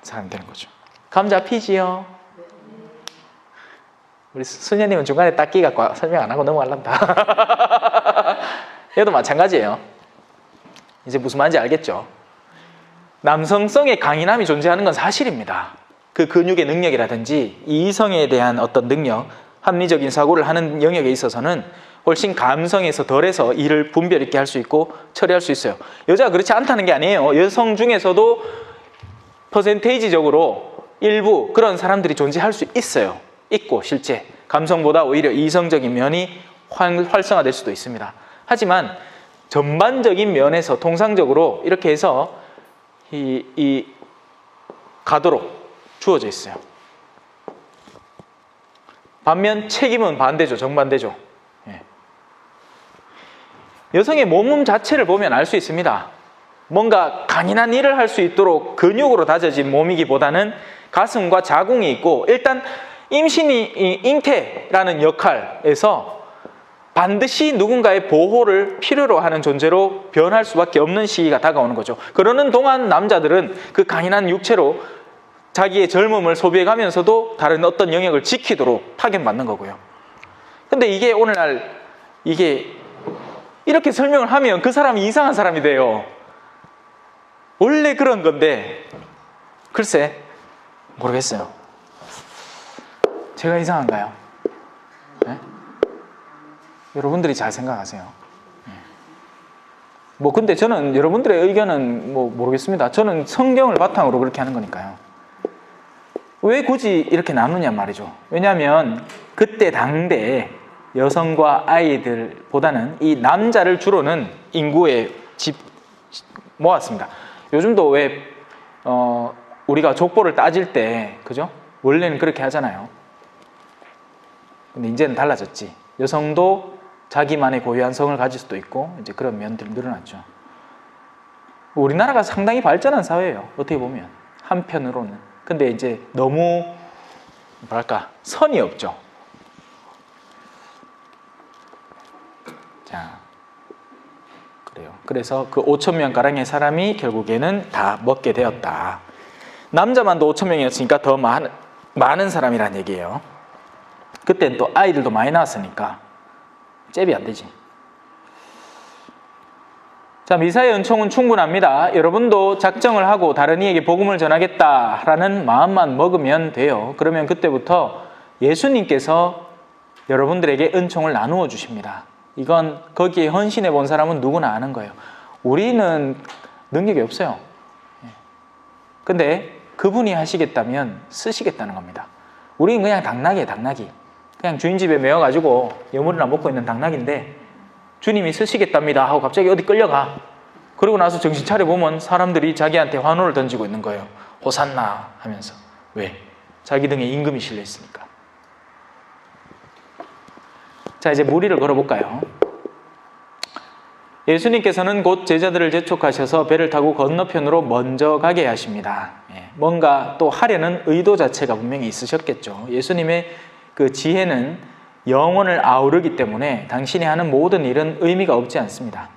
사람이 되는 거죠. 감 잡히지요? 우리 수녀님은 중간에 딱 끼갖고 설명 안 하고 넘어갈란다. 얘도 마찬가지예요. 이제 무슨 말인지 알겠죠? 남성성의 강인함이 존재하는 건 사실입니다. 그 근육의 능력이라든지 이성에 대한 어떤 능력, 합리적인 사고를 하는 영역에 있어서는 훨씬 감성에서 덜해서 일을 분별 있게 할 수 있고 처리할 수 있어요. 여자가 그렇지 않다는 게 아니에요. 여성 중에서도 퍼센테이지적으로 일부 그런 사람들이 존재할 수 있어요. 있고 실제 감성보다 오히려 이성적인 면이 활성화될 수도 있습니다. 하지만 전반적인 면에서 통상적으로 이렇게 해서 가도록 주어져 있어요. 반면 책임은 반대죠. 정반대죠. 여성의 몸 자체를 보면 알 수 있습니다. 뭔가 강인한 일을 할 수 있도록 근육으로 다져진 몸이기보다는 가슴과 자궁이 있고 일단 임신이 잉태라는 역할에서 반드시 누군가의 보호를 필요로 하는 존재로 변할 수밖에 없는 시기가 다가오는 거죠. 그러는 동안 남자들은 그 강인한 육체로 자기의 젊음을 소비해가면서도 다른 어떤 영역을 지키도록 파견받는 거고요. 근데 이게 오늘날 이게 이렇게 설명을 하면 그 사람이 이상한 사람이 돼요. 원래 그런 건데 글쎄 모르겠어요. 제가 이상한가요? 네? 여러분들이 잘 생각하세요. 뭐 근데 저는 여러분들의 의견은 뭐 모르겠습니다. 저는 성경을 바탕으로 그렇게 하는 거니까요. 왜 굳이 이렇게 나누냐 말이죠. 왜냐하면 그때 당대에 여성과 아이들보다는 이 남자를 주로는 인구에 모았습니다. 요즘도 왜 우리가 족보를 따질 때 그죠? 원래는 그렇게 하잖아요. 근데 이제는 달라졌지. 여성도 자기만의 고유한 성을 가질 수도 있고 이제 그런 면들이 늘어났죠. 우리나라가 상당히 발전한 사회예요. 어떻게 보면 한편으로는. 근데 이제 너무 뭐랄까 선이 없죠. 자, 그래요. 그래서 그 5,000명 가량의 사람이 결국에는 다 먹게 되었다. 남자만도 5,000명이었으니까 더 많은 사람이란 얘기예요. 그때는 또 아이들도 많이 낳았으니까 잽이 안 되지. 자, 미사의 은총은 충분합니다. 여러분도 작정을 하고 다른 이에게 복음을 전하겠다라는 마음만 먹으면 돼요. 그러면 그때부터 예수님께서 여러분들에게 은총을 나누어 주십니다. 이건 거기에 헌신해 본 사람은 누구나 아는 거예요. 우리는 능력이 없어요. 근데 그분이 하시겠다면 쓰시겠다는 겁니다. 우리는 그냥 당나귀예요, 당나귀. 그냥 주인 집에 매어가지고 여물이나 먹고 있는 당나귀인데 주님이 쓰시겠답니다 하고 갑자기 어디 끌려가. 그러고 나서 정신 차려보면 사람들이 자기한테 환호를 던지고 있는 거예요. 호산나 하면서. 왜? 자기 등에 임금이 실려 있으니까. 자, 이제 무리를 걸어볼까요? 예수님께서는 곧 제자들을 재촉하셔서 배를 타고 건너편으로 먼저 가게 하십니다. 뭔가 또 하려는 의도 자체가 분명히 있으셨겠죠. 예수님의 그 지혜는 영혼을 아우르기 때문에 당신이 하는 모든 일은 의미가 없지 않습니다.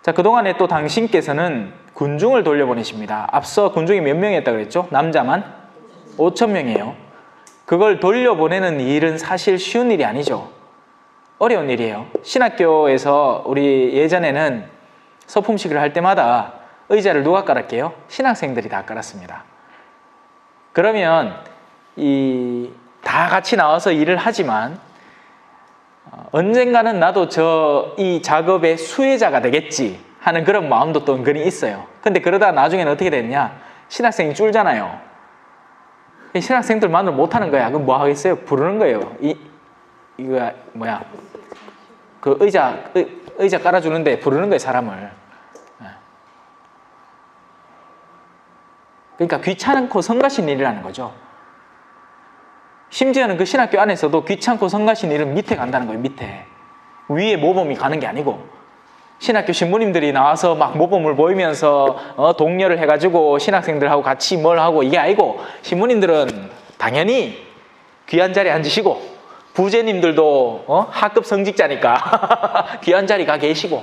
자, 그동안에 또 당신께서는 군중을 돌려보내십니다. 앞서 군중이 몇 명이었다고 그랬죠? 남자만 5,000명이에요. 그걸 돌려보내는 일은 사실 쉬운 일이 아니죠. 어려운 일이에요. 신학교에서 우리 예전에는 서품식을 할 때마다 의자를 누가 깔았게요? 신학생들이 다 깔았습니다. 그러면 다 같이 나와서 일을 하지만 언젠가는 나도 이 작업의 수혜자가 되겠지 하는 그런 마음도 또 은근히 있어요. 근데 그러다가 나중에는 어떻게 됐냐? 신학생이 줄잖아요. 신학생들만으로 못하는 거야. 그럼 뭐 하겠어요? 부르는 거예요. 이거 뭐야? 그 의자 깔아주는데 부르는 거예요, 사람을. 그러니까 귀찮고 성가신 일을 하는 거죠. 심지어는 그 신학교 안에서도 귀찮고 성가신 일은 밑에 간다는 거예요, 밑에. 위에 모범이 가는 게 아니고. 신학교 신부님들이 나와서 막 모범을 보이면서 독려를 해가지고 신학생들하고 같이 뭘 하고 이게 아니고, 신부님들은 당연히 귀한 자리에 앉으시고, 부제님들도 하급 성직자니까 귀한 자리 가 계시고,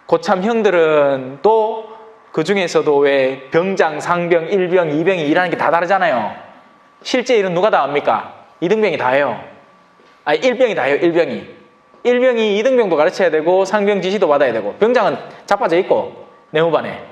고참 형들은 또 그 중에서도 왜 병장, 상병, 일병, 이병이 일하는 게 다 다르잖아요. 실제 일은 누가 다 합니까? 이등병이 다 해요. 아니, 일병이 다 해요, 일병이. 일병이 이등병도 가르쳐야 되고 상병 지시도 받아야 되고, 병장은 자빠져 있고 내무반에.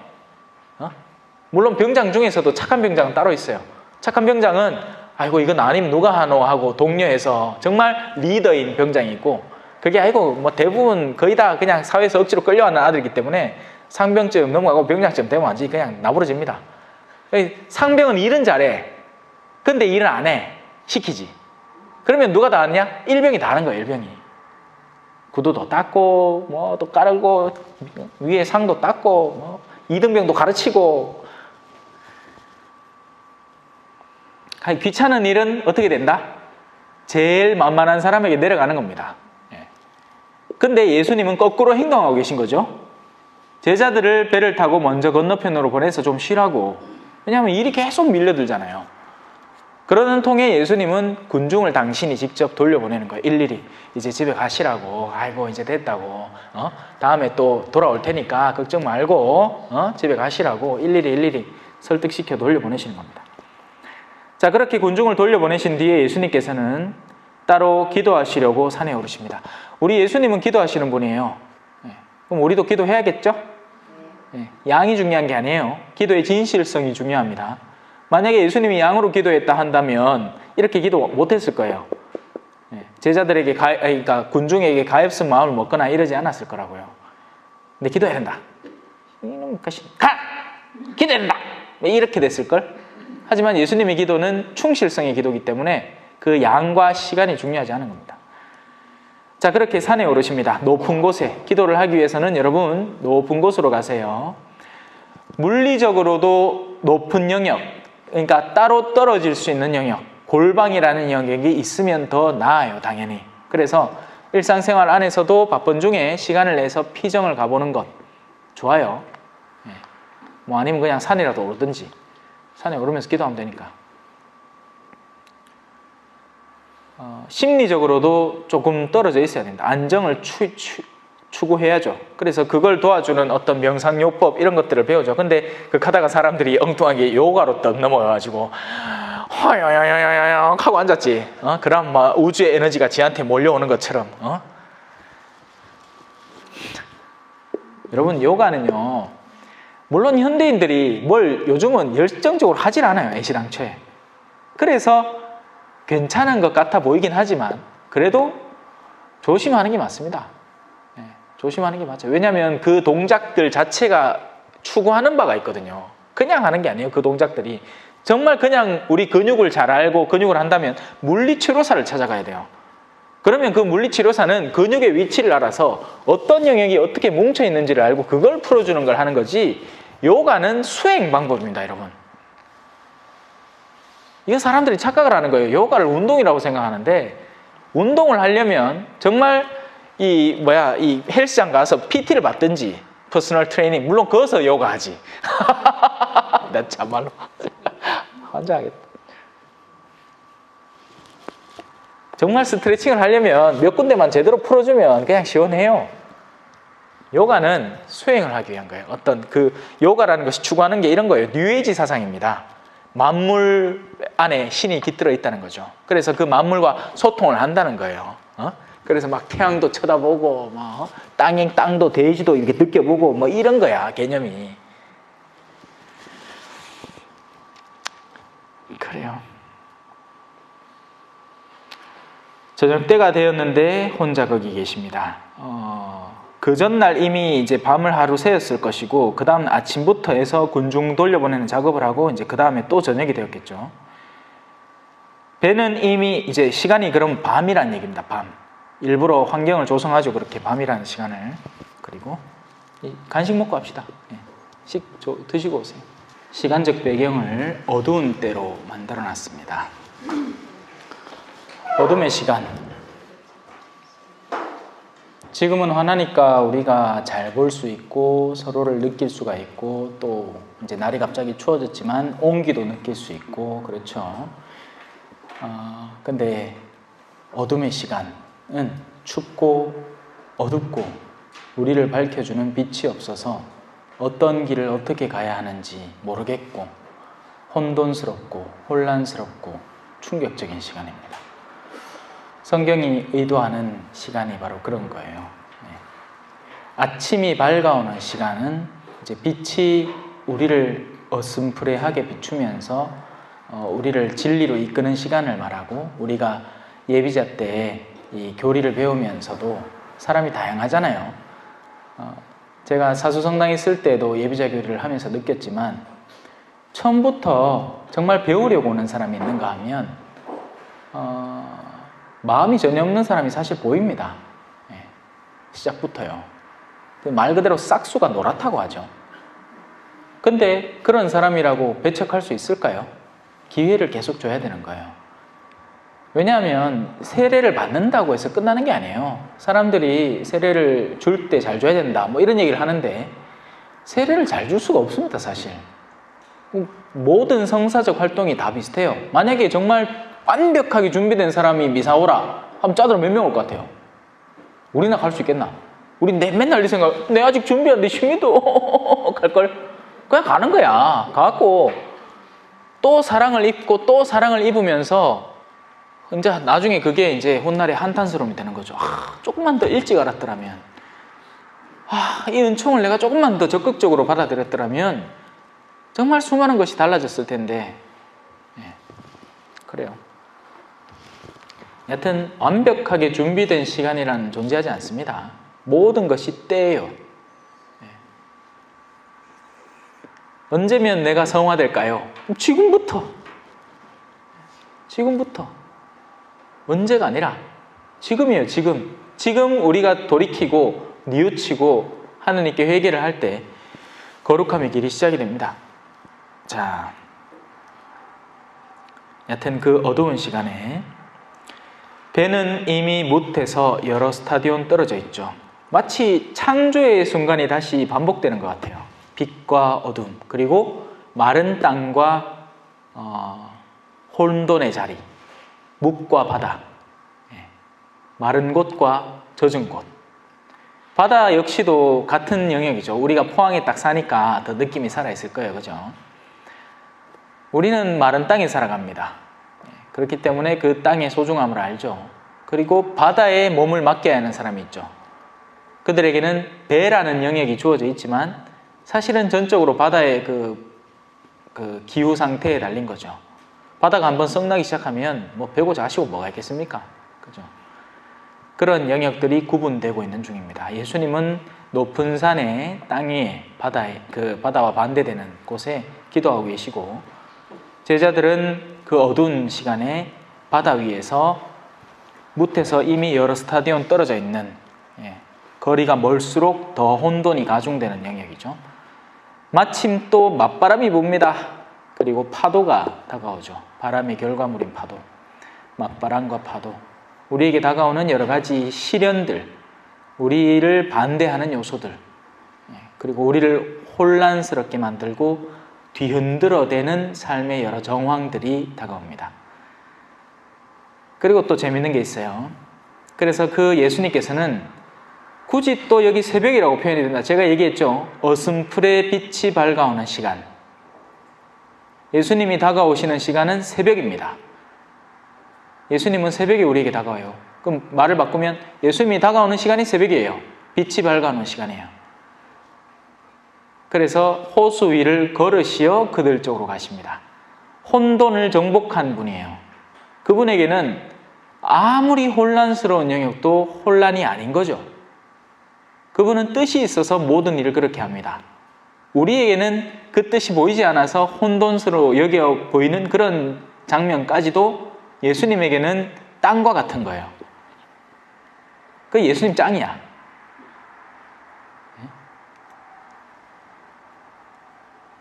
물론 병장 중에서도 착한 병장은 따로 있어요. 착한 병장은 아이고 이건 아니면 누가 하노 하고 독려해서 정말 리더인 병장이 있고, 그게 아니고 뭐 대부분 거의 다 그냥 사회에서 억지로 끌려왔는 아들이기 때문에 상병쯤 넘어가고 병장쯤 되면 완전히 그냥 나부러집니다. 상병은 일은 잘해. 근데 일은 안 해. 시키지. 그러면 누가 다 하느냐? 일병이 다 하는 거예요, 일병이. 구두도 닦고 뭐 또 깔고 위에 상도 닦고 뭐 이등병도 가르치고. 귀찮은 일은 어떻게 된다? 제일 만만한 사람에게 내려가는 겁니다. 근데 예수님은 거꾸로 행동하고 계신 거죠. 제자들을 배를 타고 먼저 건너편으로 보내서 좀 쉬라고. 왜냐하면 일이 계속 밀려들잖아요. 그러는 통에 예수님은 군중을 당신이 직접 돌려보내는 거예요. 일일이. 이제 집에 가시라고. 아이고 이제 됐다고. 다음에 또 돌아올 테니까 걱정 말고 집에 가시라고 일일이 설득시켜 돌려보내시는 겁니다. 자, 그렇게 군중을 돌려보내신 뒤에 예수님께서는 따로 기도하시려고 산에 오르십니다. 우리 예수님은 기도하시는 분이에요. 그럼 우리도 기도해야겠죠? 양이 중요한 게 아니에요. 기도의 진실성이 중요합니다. 만약에 예수님이 양으로 기도했다 한다면 이렇게 기도 못했을 거예요. 제자들에게 그러니까 군중에게 가엾은 마음을 먹거나 이러지 않았을 거라고요. 근데 기도해야 된다. 가! 기도해야 된다! 이렇게 됐을걸? 하지만 예수님의 기도는 충실성의 기도이기 때문에 그 양과 시간이 중요하지 않은 겁니다. 자, 그렇게 산에 오르십니다. 높은 곳에. 기도를 하기 위해서는 여러분 높은 곳으로 가세요. 물리적으로도 높은 영역, 그러니까 따로 떨어질 수 있는 영역, 골방이라는 영역이 있으면 더 나아요, 당연히. 그래서 일상생활 안에서도 바쁜 중에 시간을 내서 피정을 가보는 것 좋아요. 예. 뭐 아니면 그냥 산이라도 오르든지 산에 오르면서 기도하면 되니까. 심리적으로도 조금 떨어져 있어야 된다. 안정을 추구해야죠. 그래서 그걸 도와주는 어떤 명상요법 이런 것들을 배우죠. 근데 그 하다가 사람들이 엉뚱하게 요가로 떡 넘어가가지고 허야야야야야 하고 앉았지. 그럼 막 우주의 에너지가 지한테 몰려오는 것처럼. 여러분, 요가는요, 물론 현대인들이 뭘 요즘은 열정적으로 하질 않아요. 애시당초에. 그래서 괜찮은 것 같아 보이긴 하지만 그래도 조심하는 게 맞습니다. 네, 조심하는 게 맞죠. 왜냐하면 그 동작들 자체가 추구하는 바가 있거든요. 그냥 하는 게 아니에요. 그 동작들이 정말 그냥 우리 근육을 잘 알고 근육을 한다면 물리치료사를 찾아가야 돼요. 그러면 그 물리치료사는 근육의 위치를 알아서 어떤 영역이 어떻게 뭉쳐 있는지를 알고 그걸 풀어주는 걸 하는 거지, 요가는 수행 방법입니다, 여러분. 이거 사람들이 착각을 하는 거예요. 요가를 운동이라고 생각하는데, 운동을 하려면 정말 이 헬스장 가서 PT를 받든지 퍼스널 트레이닝, 물론 거기서 요가 하지. 나 참말로 환장하겠다. 정말 스트레칭을 하려면 몇 군데만 제대로 풀어주면 그냥 시원해요. 요가는 수행을 하기 위한 거예요. 어떤 그 요가라는 것이 추구하는 게 이런 거예요. 뉴에이지 사상입니다. 만물 안에 신이 깃들어 있다는 거죠. 그래서 그 만물과 소통을 한다는 거예요. 그래서 막 태양도 쳐다보고, 막 땅도 대지도 이렇게 느껴보고, 뭐 이런 거야, 개념이. 그래요. 저녁 때가 되었는데 혼자 거기 계십니다. 그 전날 이미 이제 밤을 하루 새웠을 것이고, 그 다음 아침부터 해서 군중 돌려보내는 작업을 하고, 이제 그 다음에 또 저녁이 되었겠죠. 배는 이미 이제 시간이 그럼 밤이란 얘기입니다. 밤. 일부러 환경을 조성하죠. 그렇게 밤이라는 시간을. 그리고 간식 먹고 합시다. 드시고 오세요. 시간적 배경을 어두운 때로 만들어 놨습니다. 어둠의 시간. 지금은 화나니까 우리가 잘 볼 수 있고 서로를 느낄 수가 있고, 또 이제 날이 갑자기 추워졌지만 온기도 느낄 수 있고, 그렇죠. 근데 어둠의 시간은 춥고 어둡고 우리를 밝혀주는 빛이 없어서 어떤 길을 어떻게 가야 하는지 모르겠고 혼돈스럽고 혼란스럽고 충격적인 시간입니다. 성경이 의도하는 시간이 바로 그런 거예요. 아침이 밝아오는 시간은 이제 빛이 우리를 어슴푸레하게 비추면서 우리를 진리로 이끄는 시간을 말하고, 우리가 예비자 때 이 교리를 배우면서도 사람이 다양하잖아요. 제가 사수성당에 있을 때도 예비자 교리를 하면서 느꼈지만, 처음부터 정말 배우려고 오는 사람이 있는가 하면 마음이 전혀 없는 사람이 사실 보입니다. 시작부터요. 말 그대로 싹수가 노랗다고 하죠. 근데 그런 사람이라고 배척할 수 있을까요? 기회를 계속 줘야 되는 거예요. 왜냐하면 세례를 받는다고 해서 끝나는 게 아니에요. 사람들이 세례를 줄 때 잘 줘야 된다, 뭐 이런 얘기를 하는데, 세례를 잘 줄 수가 없습니다, 사실. 모든 성사적 활동이 다 비슷해요. 만약에 정말 완벽하게 준비된 사람이 미사 오라 하면 짜들어 몇 명 올 것 같아요? 우리나 갈 수 있겠나? 우리 맨날 이 생각, 내 아직 준비 안 돼, 심의도 갈걸? 그냥 가는 거야. 가갖고 또 사랑을 입고 또 사랑을 입으면서 이제 나중에 그게 이제 훗날에 한탄스러움이 되는 거죠. 조금만 더 일찍 알았더라면, 이 은총을 내가 조금만 더 적극적으로 받아들였더라면 정말 수많은 것이 달라졌을 텐데. 그래요. 여튼 완벽하게 준비된 시간이란 존재하지 않습니다. 모든 것이 때예요. 언제면 내가 성화될까요? 지금부터. 언제가 아니라 지금이에요. 지금 우리가 돌이키고 뉘우치고 하느님께 회개를 할 때 거룩함의 길이 시작이 됩니다. 자, 여튼 그 어두운 시간에 배는 이미 못해서 여러 스타디온 떨어져 있죠. 마치 창조의 순간이 다시 반복되는 것 같아요. 빛과 어둠, 그리고 마른 땅과 혼돈의 자리, 묵과 바다, 마른 곳과 젖은 곳. 바다 역시도 같은 영역이죠. 우리가 포항에 딱 사니까 더 느낌이 살아있을 거예요. 그죠? 우리는 마른 땅에 살아갑니다. 그렇기 때문에 그 땅의 소중함을 알죠. 그리고 바다에 몸을 맡겨야 하는 사람이 있죠. 그들에게는 배라는 영역이 주어져 있지만 사실은 전적으로 바다의 그 기후 상태에 달린 거죠. 바다가 한번 썩나기 시작하면 뭐 배고 자시고 뭐가 있겠습니까? 그죠? 그런 영역들이 구분되고 있는 중입니다. 예수님은 높은 산에 땅 위에 바다와 반대되는 곳에 기도하고 계시고, 제자들은 그 어두운 시간에 바다 위에서 못해서 이미 여러 스타디온 떨어져 있는, 거리가 멀수록 더 혼돈이 가중되는 영역이죠. 마침 또 맞바람이 붑니다. 그리고 파도가 다가오죠. 바람의 결과물인 파도, 맞바람과 파도. 우리에게 다가오는 여러 가지 시련들, 우리를 반대하는 요소들, 그리고 우리를 혼란스럽게 만들고 뒤흔들어대는 삶의 여러 정황들이 다가옵니다. 그리고 또 재밌는 게 있어요. 그래서 그 예수님께서는 굳이 또 여기 새벽이라고 표현이 된다. 제가 얘기했죠. 어슴풀의 빛이 밝아오는 시간. 예수님이 다가오시는 시간은 새벽입니다. 예수님은 새벽에 우리에게 다가와요. 그럼 말을 바꾸면 예수님이 다가오는 시간이 새벽이에요. 빛이 밝아오는 시간이에요. 그래서 호수 위를 걸으시어 그들 쪽으로 가십니다. 혼돈을 정복한 분이에요. 그분에게는 아무리 혼란스러운 영역도 혼란이 아닌 거죠. 그분은 뜻이 있어서 모든 일을 그렇게 합니다. 우리에게는 그 뜻이 보이지 않아서 혼돈스러워 여겨 보이는 그런 장면까지도 예수님에게는 땅과 같은 거예요. 그 예수님 짱이야.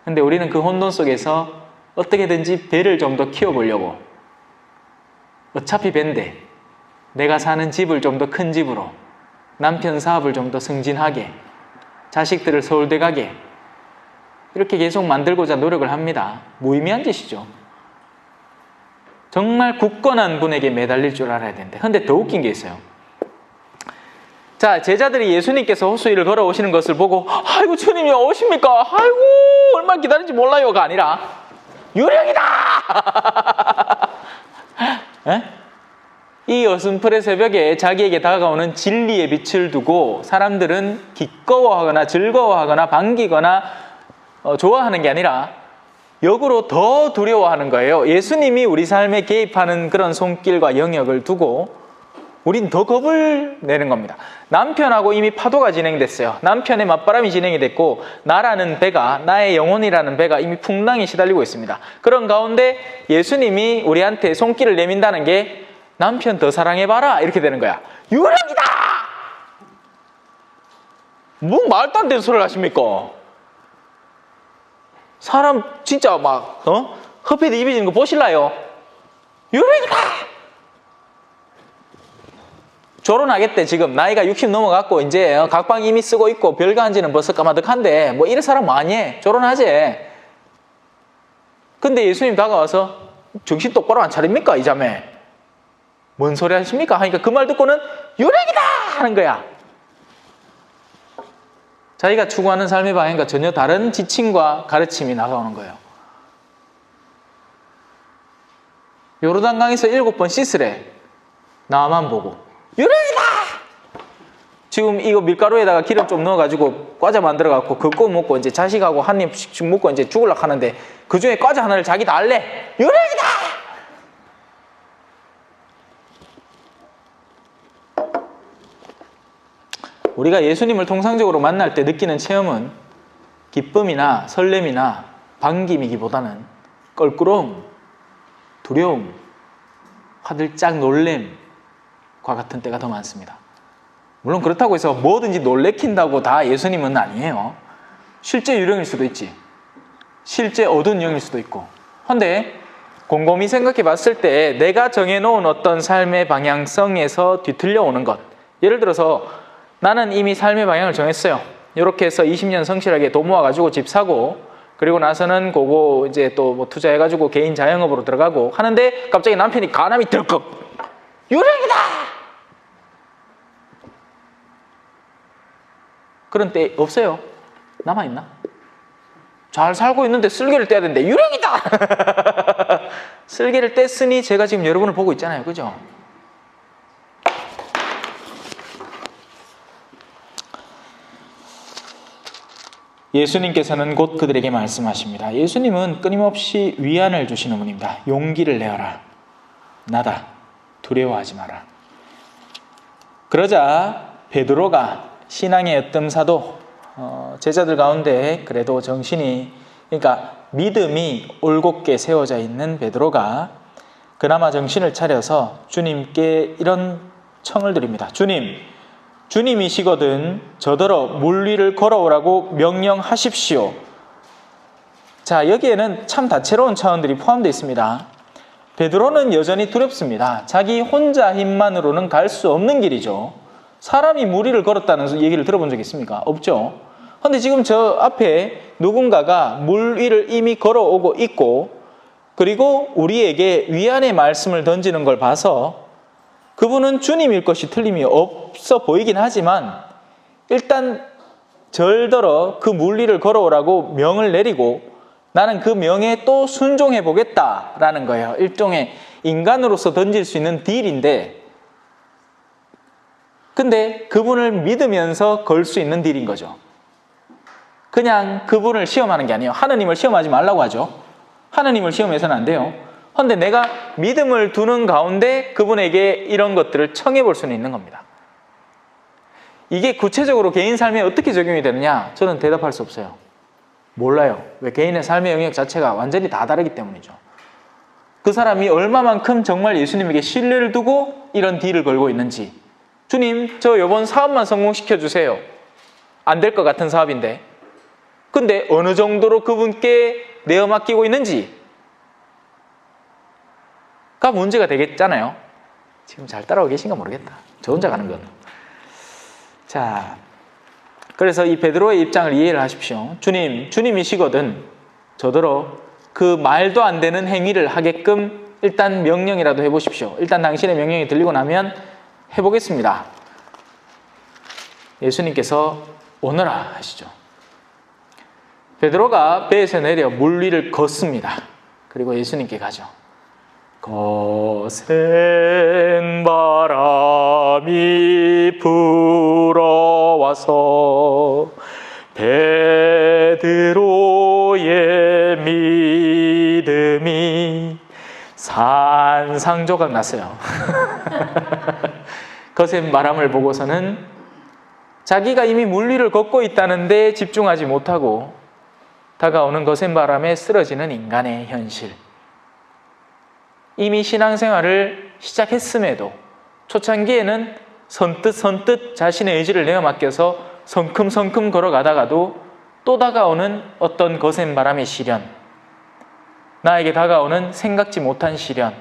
근데 우리는 그 혼돈 속에서 어떻게든지 배를 좀 더 키워보려고, 어차피 밴데 내가 사는 집을 좀 더 큰 집으로, 남편 사업을 좀 더 승진하게, 자식들을 서울대 가게, 이렇게 계속 만들고자 노력을 합니다. 무의미한 짓이죠. 정말 굳건한 분에게 매달릴 줄 알아야 되는데. 근데 더 웃긴 게 있어요. 자, 제자들이 예수님께서 호수 위를 걸어오시는 것을 보고 아이고 주님이 오십니까? 아이고 얼마나 기다린지 몰라요가 아니라 유령이다! 이 어슴풀의 새벽에 자기에게 다가오는 진리의 빛을 두고 사람들은 기꺼워하거나 즐거워하거나 반기거나 좋아하는 게 아니라 역으로 더 두려워하는 거예요. 예수님이 우리 삶에 개입하는 그런 손길과 영역을 두고 우린 더 겁을 내는 겁니다. 남편하고 이미 파도가 진행됐어요. 남편의 맞바람이 진행이 됐고 나라는 배가, 나의 영혼이라는 배가 이미 풍랑에 시달리고 있습니다. 그런 가운데 예수님이 우리한테 손길을 내민다는 게 남편 더 사랑해봐라 이렇게 되는 거야. 유령이다! 뭐 말도 안 되는 소리를 하십니까? 사람 진짜 막 허패 뒤집어지는 거 보실라요? 유령이다! 결혼하겠대. 지금 나이가 60 넘어갔고 이제 각방 이미 쓰고 있고 별간지는 벌써 까마득한데 뭐 이런 사람 많이 해. 결혼하지. 근데 예수님 다가와서 정신 똑바로 안 차립니까 이 자매? 뭔 소리 하십니까? 하니까 그 말 듣고는 유령이다! 하는 거야. 자기가 추구하는 삶의 방향과 전혀 다른 지침과 가르침이 나가오는 거예요. 요르단강에서 7번 씻으래. 나만 보고 유령이다! 지금 이거 밀가루에다가 기름 좀 넣어가지고 과자 만들어갖고 그거 먹고 이제 자식하고 한 입씩 먹고 이제 죽으려고 하는데 그 중에 과자 하나를 자기 다 할래? 유령이다! 우리가 예수님을 통상적으로 만날 때 느끼는 체험은 기쁨이나 설렘이나 반김이기보다는 껄끄러움, 두려움, 화들짝 놀램과 같은 때가 더 많습니다. 물론 그렇다고 해서 뭐든지 놀래킨다고 다 예수님은 아니에요. 실제 유령일 수도 있지. 실제 어두운 영일 수도 있고. 그런데 곰곰이 생각해 봤을 때 내가 정해놓은 어떤 삶의 방향성에서 뒤틀려 오는 것, 예를 들어서 나는 이미 삶의 방향을 정했어요. 이렇게 해서 20년 성실하게 돈 모아가지고 집 사고, 그리고 나서는 그거 이제 또 뭐 투자해가지고 개인 자영업으로 들어가고 하는데 갑자기 남편이 간암이 들컥 유령이다! 그런 때 없어요? 남아있나? 잘 살고 있는데 쓸개를 떼야 되는데 유령이다! 쓸개를 뗐으니 제가 지금 여러분을 보고 있잖아요. 그죠? 예수님께서는 곧 그들에게 말씀하십니다. 예수님은 끊임없이 위안을 주시는 분입니다. 용기를 내어라. 나다. 두려워하지 마라. 그러자 베드로가 신앙의 으뜸사도 제자들 가운데 그래도 정신이, 그러니까 믿음이 올곧게 세워져 있는 베드로가 그나마 정신을 차려서 주님께 이런 청을 드립니다. 주님이시거든 저더러 물 위를 걸어오라고 명령하십시오. 자, 여기에는 참 다채로운 차원들이 포함되어 있습니다. 베드로는 여전히 두렵습니다. 자기 혼자 힘만으로는 갈 수 없는 길이죠. 사람이 물 위를 걸었다는 얘기를 들어본 적 있습니까? 없죠. 그런데 지금 저 앞에 누군가가 물 위를 이미 걸어오고 있고, 그리고 우리에게 위안의 말씀을 던지는 걸 봐서 그분은 주님일 것이 틀림이 없어 보이긴 하지만 일단 절더러 그 물 위를 걸어오라고 명을 내리고 나는 그 명에 또 순종해 보겠다라는 거예요. 일종의 인간으로서 던질 수 있는 딜인데, 근데 그분을 믿으면서 걸 수 있는 딜인 거죠. 그냥 그분을 시험하는 게 아니에요. 하느님을 시험하지 말라고 하죠. 하느님을 시험해서는 안 돼요. 그런데 내가 믿음을 두는 가운데 그분에게 이런 것들을 청해 볼 수는 있는 겁니다. 이게 구체적으로 개인 삶에 어떻게 적용이 되느냐? 저는 대답할 수 없어요. 몰라요. 왜? 개인의 삶의 영역 자체가 완전히 다 다르기 때문이죠. 그 사람이 얼마만큼 정말 예수님에게 신뢰를 두고 이런 딜을 걸고 있는지. 주님, 저 이번 사업만 성공시켜 주세요. 안 될 것 같은 사업인데. 근데 어느 정도로 그분께 내어 맡기고 있는지가 문제가 되겠잖아요. 지금 잘 따라오고 계신가 모르겠다. 저 혼자 가는 건. 자, 그래서 이 베드로의 입장을 이해를 하십시오. 주님이시거든 저더러 그 말도 안 되는 행위를 하게끔 일단 명령이라도 해보십시오. 일단 당신의 명령이 들리고 나면 해보겠습니다. 예수님께서 오너라 하시죠. 베드로가 배에서 내려 물 위를 걷습니다. 그리고 예수님께 가죠. 거센 바람이 불어와서 베드로의 믿음이 산상조각 났어요. 거센 바람을 보고서는 자기가 이미 물 위를 걷고 있다는데 집중하지 못하고 다가오는 거센 바람에 쓰러지는 인간의 현실. 이미 신앙생활을 시작했음에도 초창기에는 선뜻 자신의 의지를 내어 맡겨서 성큼성큼 걸어가다가도 또 다가오는 어떤 거센 바람의 시련, 나에게 다가오는 생각지 못한 시련.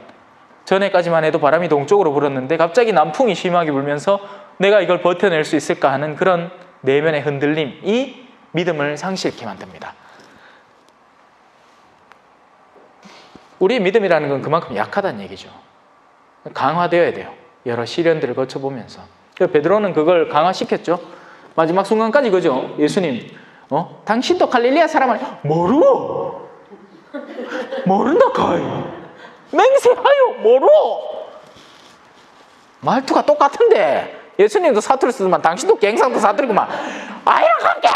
전에까지만 해도 바람이 동쪽으로 불었는데 갑자기 남풍이 심하게 불면서 내가 이걸 버텨낼 수 있을까 하는 그런 내면의 흔들림이 믿음을 상실케 만듭니다. 우리의 믿음이라는 건 그만큼 약하다는 얘기죠. 강화되어야 돼요. 여러 시련들을 거쳐보면서. 베드로는 그걸 강화시켰죠. 마지막 순간까지 그죠. 예수님, 당신도 갈릴리아 사람을 모른다 카이. 맹세하여 모르. 말투가 똑같은데 예수님도 사투리 쓰지만 당신도 갱상도 사투리구만. 아이랑 함께.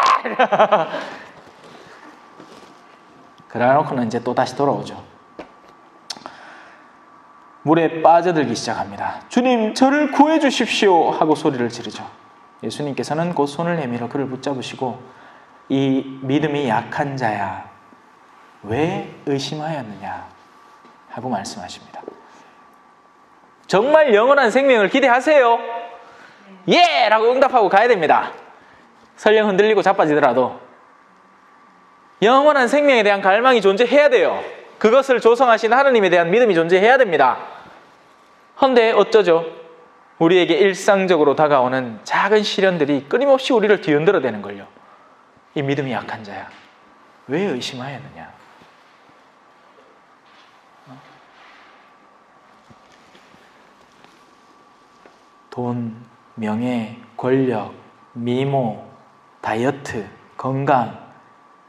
그래놓고는 이제 또 다시 돌아오죠. 물에 빠져들기 시작합니다. 주님, 저를 구해 주십시오 하고 소리를 지르죠. 예수님께서는 곧 손을 내밀어 그를 붙잡으시고 이 믿음이 약한 자야, 왜 의심하였느냐 하고 말씀하십니다. 정말 영원한 생명을 기대하세요. 예! 라고 응답하고 가야 됩니다. 설령 흔들리고 자빠지더라도 영원한 생명에 대한 갈망이 존재해야 돼요. 그것을 조성하신 하느님에 대한 믿음이 존재해야 됩니다. 그런데 어쩌죠? 우리에게 일상적으로 다가오는 작은 시련들이 끊임없이 우리를 뒤흔들어대는 걸요. 이 믿음이 약한 자야, 왜 의심하였느냐? 돈, 명예, 권력, 미모, 다이어트, 건강,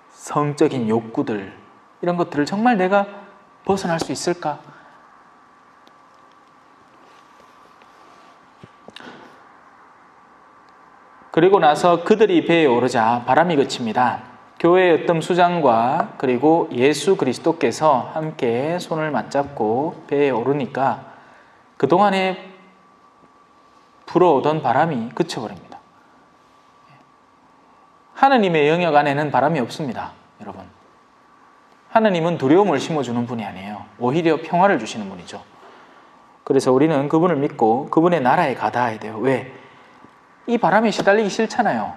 성적인 욕구들, 이런 것들을 정말 내가 벗어날 수 있을까? 그리고 나서 그들이 배에 오르자 바람이 그칩니다. 교회의 어떤 수장과 그리고 예수 그리스도께서 함께 손을 맞잡고 배에 오르니까 그동안에 불어오던 바람이 그쳐버립니다. 하느님의 영역 안에는 바람이 없습니다, 여러분. 하느님은 두려움을 심어주는 분이 아니에요. 오히려 평화를 주시는 분이죠. 그래서 우리는 그분을 믿고 그분의 나라에 가닿아야 돼요. 왜? 이 바람에 시달리기 싫잖아요.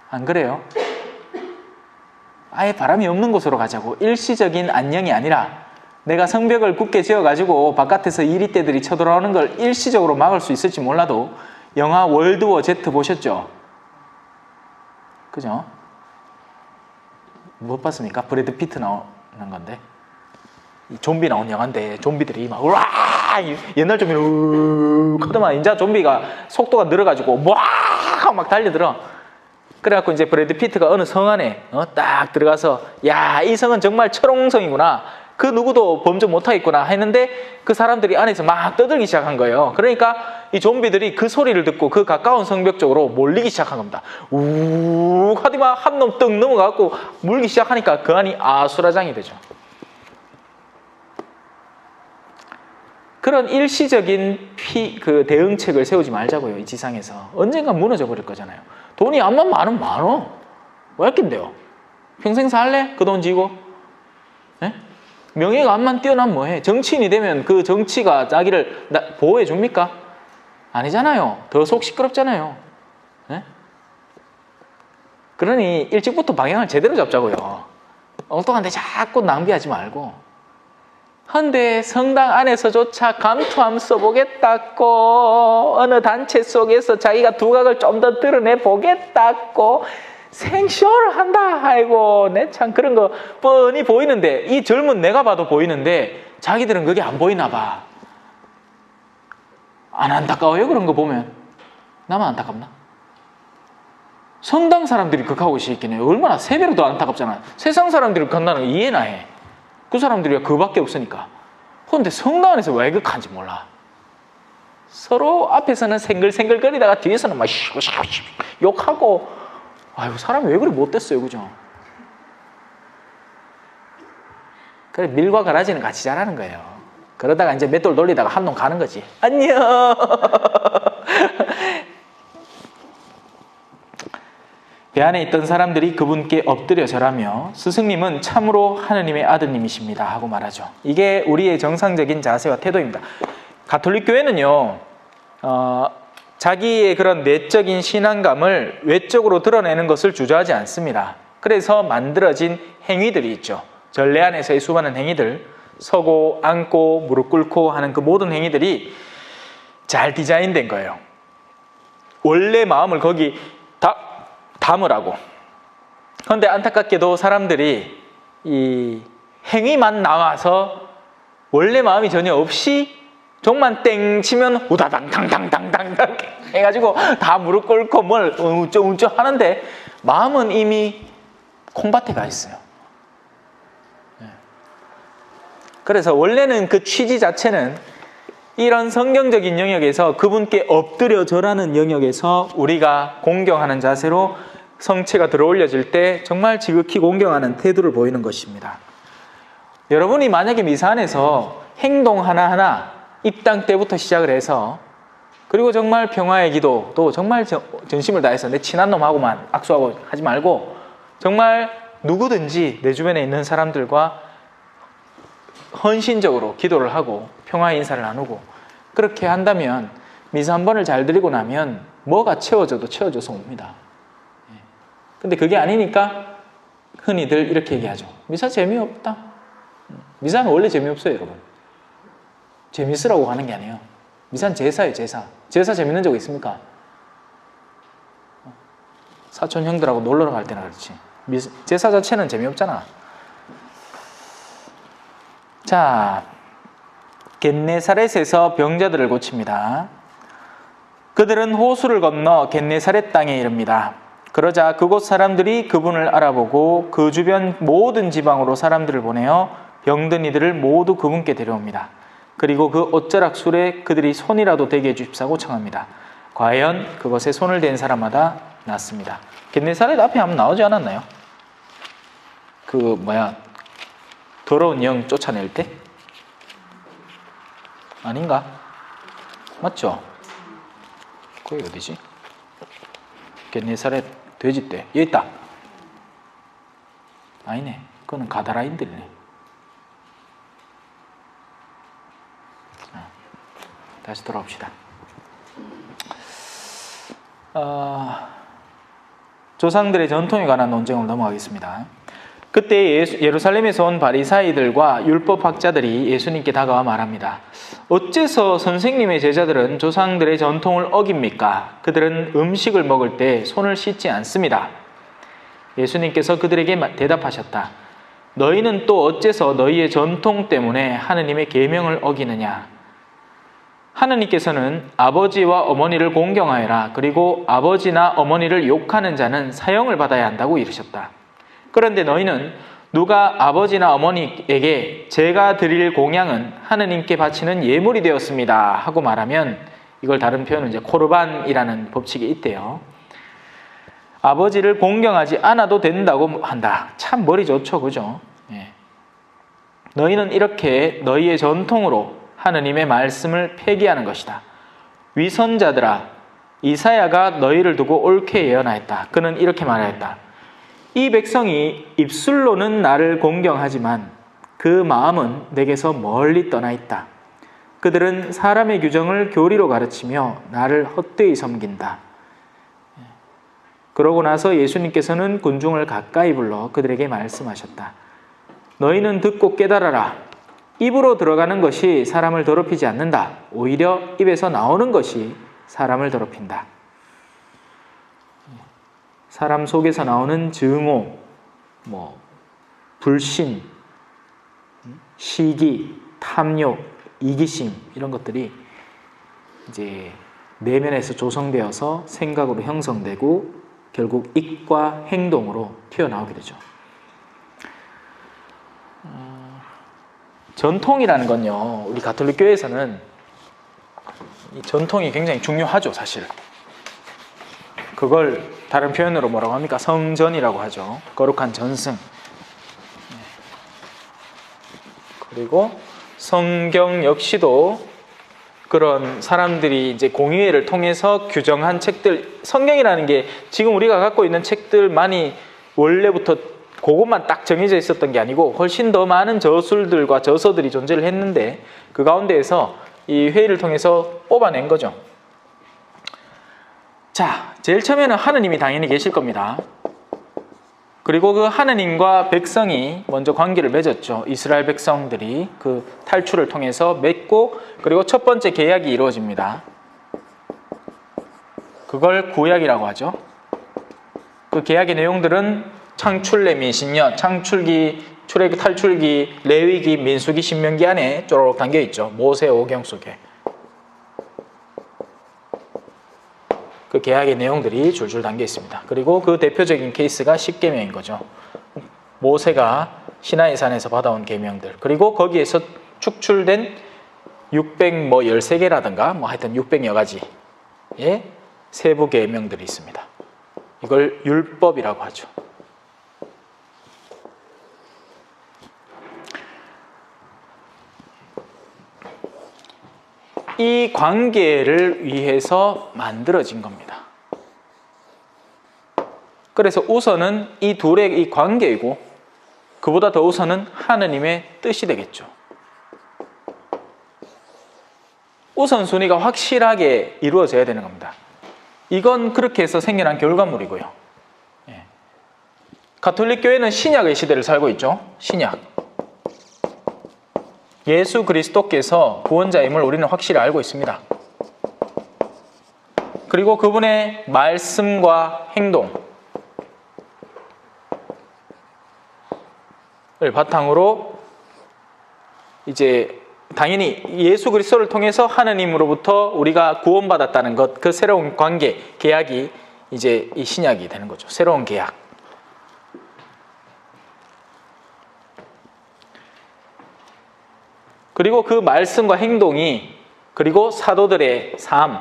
안 그래요? 아예 바람이 없는 곳으로 가자고. 일시적인 안녕이 아니라 내가 성벽을 굳게 지어가지고 바깥에서 이리떼들이 쳐들어오는 걸 일시적으로 막을 수 있을지 몰라도, 영화 월드워 Z 보셨죠? 그죠? 못 봤습니까? 브래드 피트 나오는 건데, 좀비 나온 영화인데 좀비들이 막 우와, 옛날 좀비는 우욱 하더만 이제 좀비가 속도가 늘어가지고 막 달려들어. 그래갖고 이제 브래드 피트가 어느 성 안에 딱 들어가서, 야, 이 성은 정말 철옹성이구나, 그 누구도 범죄 못하겠구나 했는데 그 사람들이 안에서 막 떠들기 시작한 거예요. 그러니까 이 좀비들이 그 소리를 듣고 그 가까운 성벽 쪽으로 몰리기 시작한 겁니다. 우욱 하더만 한 놈 떡 넘어가고 물기 시작하니까 그 안이 아수라장이 되죠. 그런 일시적인 대응책을 세우지 말자고요. 이 지상에서 언젠간 무너져 버릴 거잖아요. 돈이 암만 많으면 많어, 뭐 했긴데요? 평생 살래? 그 돈 지고? 네? 명예가 암만 뛰어나면 뭐해? 정치인이 되면 그 정치가 자기를 보호해 줍니까? 아니잖아요. 더 속 시끄럽잖아요. 네? 그러니 일찍부터 방향을 제대로 잡자고요. 엉뚱한데 자꾸 낭비하지 말고. 헌데 성당 안에서조차 감투함 써보겠다고, 어느 단체 속에서 자기가 두각을 좀 더 드러내 보겠다고 생쇼를 한다. 아이고, 내 참 그런 거 뻔히 보이는데, 이 젊은 내가 봐도 보이는데 자기들은 그게 안 보이나 봐. 안 안타까워요? 그런 거 보면? 나만 안타깝나? 성당 사람들이 극하고 있긴 해요. 얼마나 3배로 더 안타깝잖아. 세상 사람들이 극한다는 거 이해나 해. 그 사람들이 그밖에 없으니까. 그런데 성당 안에서 왜 극한지 몰라. 서로 앞에서는 생글생글거리다가 뒤에서는 막 욕하고, 아유, 사람이 왜 그리 못됐어요, 그죠? 그래, 밀과 가라지는 같이 자라는 거예요. 그러다가 이제 맷돌 돌리다가 한 놈 가는 거지. 안녕. 배 안에 있던 사람들이 그분께 엎드려 절하며, 스승님은 참으로 하느님의 아드님이십니다 하고 말하죠. 이게 우리의 정상적인 자세와 태도입니다. 가톨릭 교회는요, 자기의 그런 내적인 신앙감을 외적으로 드러내는 것을 주저하지 않습니다. 그래서 만들어진 행위들이 있죠. 전례 안에서의 수많은 행위들, 서고, 앉고, 무릎 꿇고 하는 그 모든 행위들이 잘 디자인된 거예요. 원래 마음을 거기 담으라고. 그런데 안타깝게도 사람들이 이 행위만 나와서 원래 마음이 전혀 없이 종만 땡 치면 우다당 당당당당당 해가지고 다 무릎 꿇고 뭘 운쩌운쩌 하는데 마음은 이미 콩밭에 가 있어요. 그래서 원래는 그 취지 자체는 이런 성경적인 영역에서 그분께 엎드려 절하는 영역에서 우리가 공경하는 자세로 성체가 들어올려질 때 정말 지극히 공경하는 태도를 보이는 것입니다. 여러분이 만약에 미사 안에서 행동 하나하나 입당 때부터 시작을 해서, 그리고 정말 평화의 기도, 또 정말 전심을 다해서 내 친한 놈하고만 악수하고 하지 말고 정말 누구든지 내 주변에 있는 사람들과 헌신적으로 기도를 하고 평화의 인사를 나누고, 그렇게 한다면 미사 한 번을 잘 드리고 나면 뭐가 채워져도 채워져서 옵니다. 근데 그게 아니니까 흔히들 이렇게 얘기하죠. 미사 재미없다. 미사는 원래 재미없어요, 여러분. 재밌으라고 하는 게 아니에요. 미사는 제사예요, 제사. 제사 재밌는 적 있습니까? 사촌 형들하고 놀러 갈 때나 그렇지. 제사 자체는 재미없잖아. 자, 겟네사렛에서 병자들을 고칩니다. 그들은 호수를 건너 겟네사렛 땅에 이릅니다. 그러자 그곳 사람들이 그분을 알아보고 그 주변 모든 지방으로 사람들을 보내어 병든 이들을 모두 그분께 데려옵니다. 그리고 그 옷자락 술에 그들이 손이라도 대게 해주십사고 청합니다. 과연 그것에 손을 댄 사람마다 낫습니다. 겟네사렛 앞에 한번 나오지 않았나요? 더러운 영 쫓아낼 때? 아닌가? 맞죠? 거기 어디지? 겟네사렛 돼지 때 여기 있다. 아니네, 그거는 가다라인들이네. 다시 돌아옵시다. 조상들의 전통에 관한 논쟁으로 넘어가겠습니다. 그때 예루살렘에서 온 바리사이들과 율법학자들이 예수님께 다가와 말합니다. 어째서 선생님의 제자들은 조상들의 전통을 어깁니까? 그들은 음식을 먹을 때 손을 씻지 않습니다. 예수님께서 그들에게 대답하셨다. 너희는 또 어째서 너희의 전통 때문에 하느님의 계명을 어기느냐? 하느님께서는 아버지와 어머니를 공경하여라. 그리고 아버지나 어머니를 욕하는 자는 사형을 받아야 한다고 이르셨다. 그런데 너희는 누가 아버지나 어머니에게 제가 드릴 공양은 하느님께 바치는 예물이 되었습니다 하고 말하면, 이걸 다른 표현은 이제 코르반이라는 법칙이 있대요. 아버지를 공경하지 않아도 된다고 한다. 참 머리 좋죠, 그죠? 예. 너희는 이렇게 너희의 전통으로 하느님의 말씀을 폐기하는 것이다. 위선자들아, 이사야가 너희를 두고 옳게 예언하였다. 그는 이렇게 말하였다. 이 백성이 입술로는 나를 공경하지만 그 마음은 내게서 멀리 떠나 있다. 그들은 사람의 규정을 교리로 가르치며 나를 헛되이 섬긴다. 그러고 나서 예수님께서는 군중을 가까이 불러 그들에게 말씀하셨다. 너희는 듣고 깨달아라. 입으로 들어가는 것이 사람을 더럽히지 않는다. 오히려 입에서 나오는 것이 사람을 더럽힌다. 사람 속에서 나오는 증오, 불신, 시기, 탐욕, 이기심, 이런 것들이 이제 내면에서 조성되어서 생각으로 형성되고 결국 입과 행동으로 튀어나오게 되죠. 전통이라는 건요, 우리 가톨릭 교회에서는 이 전통이 굉장히 중요하죠, 사실. 그걸 다른 표현으로 뭐라고 합니까? 성전이라고 하죠. 거룩한 전승. 그리고 성경 역시도 그런 사람들이 이제 공의회를 통해서 규정한 책들, 성경이라는 게 지금 우리가 갖고 있는 책들만이 원래부터 그것만 딱 정해져 있었던 게 아니고 훨씬 더 많은 저술들과 저서들이 존재를 했는데 그 가운데에서 이 회의를 통해서 뽑아낸 거죠. 자, 제일 처음에는 하느님이 당연히 계실 겁니다. 그리고 그 하느님과 백성이 먼저 관계를 맺었죠. 이스라엘 백성들이 그 탈출을 통해서 맺고, 그리고 첫 번째 계약이 이루어집니다. 그걸 구약이라고 하죠. 그 계약의 내용들은 창출레미 신년, 창출기, 출애굽, 탈출기, 레위기, 민수기, 신명기 안에 쪼록 담겨 있죠. 모세 오경 속에. 그 계약의 내용들이 줄줄 담겨 있습니다. 그리고 그 대표적인 케이스가 십계명인 거죠. 모세가 시나이 산에서 받아온 계명들, 그리고 거기에서 축출된 613개라든가 하여튼 600여 가지의 세부 계명들이 있습니다. 이걸 율법이라고 하죠. 이 관계를 위해서 만들어진 겁니다. 그래서 우선은 이 둘의 이 관계이고, 그보다 더 우선은 하느님의 뜻이 되겠죠. 우선순위가 확실하게 이루어져야 되는 겁니다. 이건 그렇게 해서 생겨난 결과물이고요. 가톨릭 교회는 신약의 시대를 살고 있죠. 신약. 예수 그리스도께서 구원자임을 우리는 확실히 알고 있습니다. 그리고 그분의 말씀과 행동을 바탕으로 이제 당연히 예수 그리스도를 통해서 하느님으로부터 우리가 구원받았다는 것, 그 새로운 관계, 계약이 이제 이 신약이 되는 거죠. 새로운 계약. 그리고 그 말씀과 행동이, 그리고 사도들의 삶,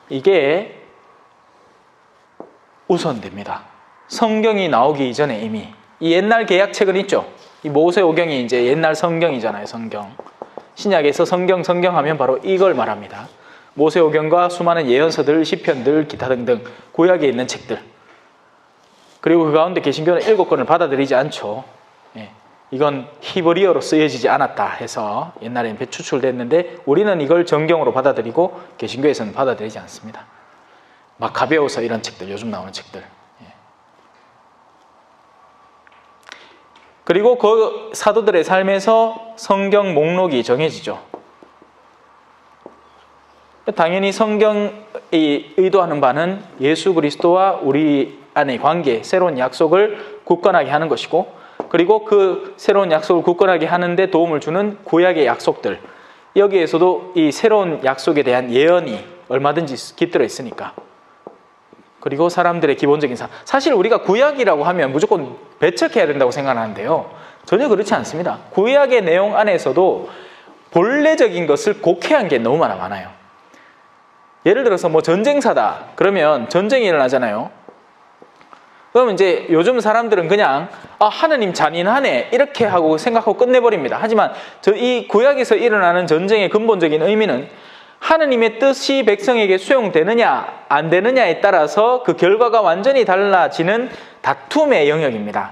이게 우선됩니다. 성경이 나오기 이전에 이미 이 옛날 계약책은 있죠. 이 모세오경이 이제 옛날 성경이잖아요. 성경. 신약에서 성경 하면 바로 이걸 말합니다. 모세오경과 수많은 예언서들, 시편들, 기타 등등 구약에 있는 책들. 그리고 그 가운데 개신교는 7권을 받아들이지 않죠. 예. 이건 히브리어로 쓰여지지 않았다 해서 옛날에는 배추출됐는데 우리는 이걸 정경으로 받아들이고 개신교에서는 받아들이지 않습니다. 마카베오서 이런 책들, 요즘 나오는 책들. 예. 그리고 그 사도들의 삶에서 성경 목록이 정해지죠. 당연히 성경이 의도하는 바는 예수 그리스도와 우리 안의 관계, 새로운 약속을 굳건하게 하는 것이고, 그리고 그 새로운 약속을 굳건하게 하는데 도움을 주는 구약의 약속들, 여기에서도 이 새로운 약속에 대한 예언이 얼마든지 깃들어 있으니까. 그리고 사람들의 기본적인 삶. 사실 우리가 구약이라고 하면 무조건 배척해야 된다고 생각하는데요. 전혀 그렇지 않습니다. 구약의 내용 안에서도 본래적인 것을 곡해한 게 너무 많아요. 예를 들어서 뭐 전쟁사다. 그러면 전쟁이 일어나잖아요. 그러면 이제 요즘 사람들은 그냥 하느님 잔인하네 이렇게 하고 생각하고 끝내버립니다. 하지만 이 구약에서 일어나는 전쟁의 근본적인 의미는 하느님의 뜻이 백성에게 수용되느냐 안 되느냐에 따라서 그 결과가 완전히 달라지는 다툼의 영역입니다.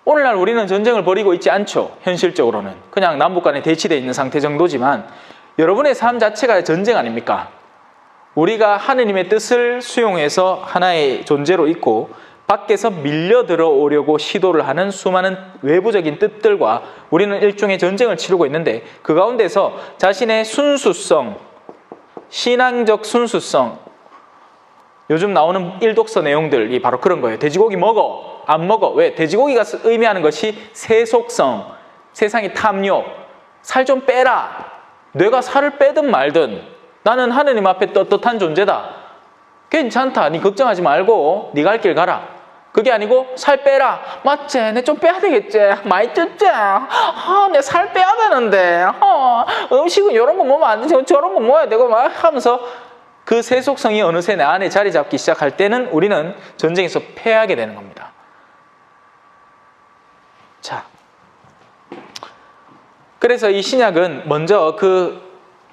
오늘날 우리는 전쟁을 벌이고 있지 않죠. 현실적으로는 그냥 남북 간에 대치되어 있는 상태 정도지만 여러분의 삶 자체가 전쟁 아닙니까? 우리가 하느님의 뜻을 수용해서 하나의 존재로 있고 밖에서 밀려 들어오려고 시도를 하는 수많은 외부적인 뜻들과 우리는 일종의 전쟁을 치르고 있는데, 그 가운데서 자신의 순수성, 신앙적 순수성, 요즘 나오는 일독서 내용들이 바로 그런 거예요. 돼지고기 먹어, 안 먹어. 왜? 돼지고기가 의미하는 것이 세속성, 세상의 탐욕, 살 좀 빼라. 내가 살을 빼든 말든 나는 하느님 앞에 떳떳한 존재다. 괜찮다. 니 걱정하지 말고 니 갈 길 가라. 그게 아니고 살 빼라. 맞지? 내 좀 빼야 되겠지? 많이 쪘지? 내 살 빼야 되는데. 음식은 이런 거 먹으면 안 되지. 저런 거 먹어야 되고 막 하면서 그 세속성이 어느새 내 안에 자리 잡기 시작할 때는 우리는 전쟁에서 패하게 되는 겁니다. 자, 그래서 이 신약은 먼저 그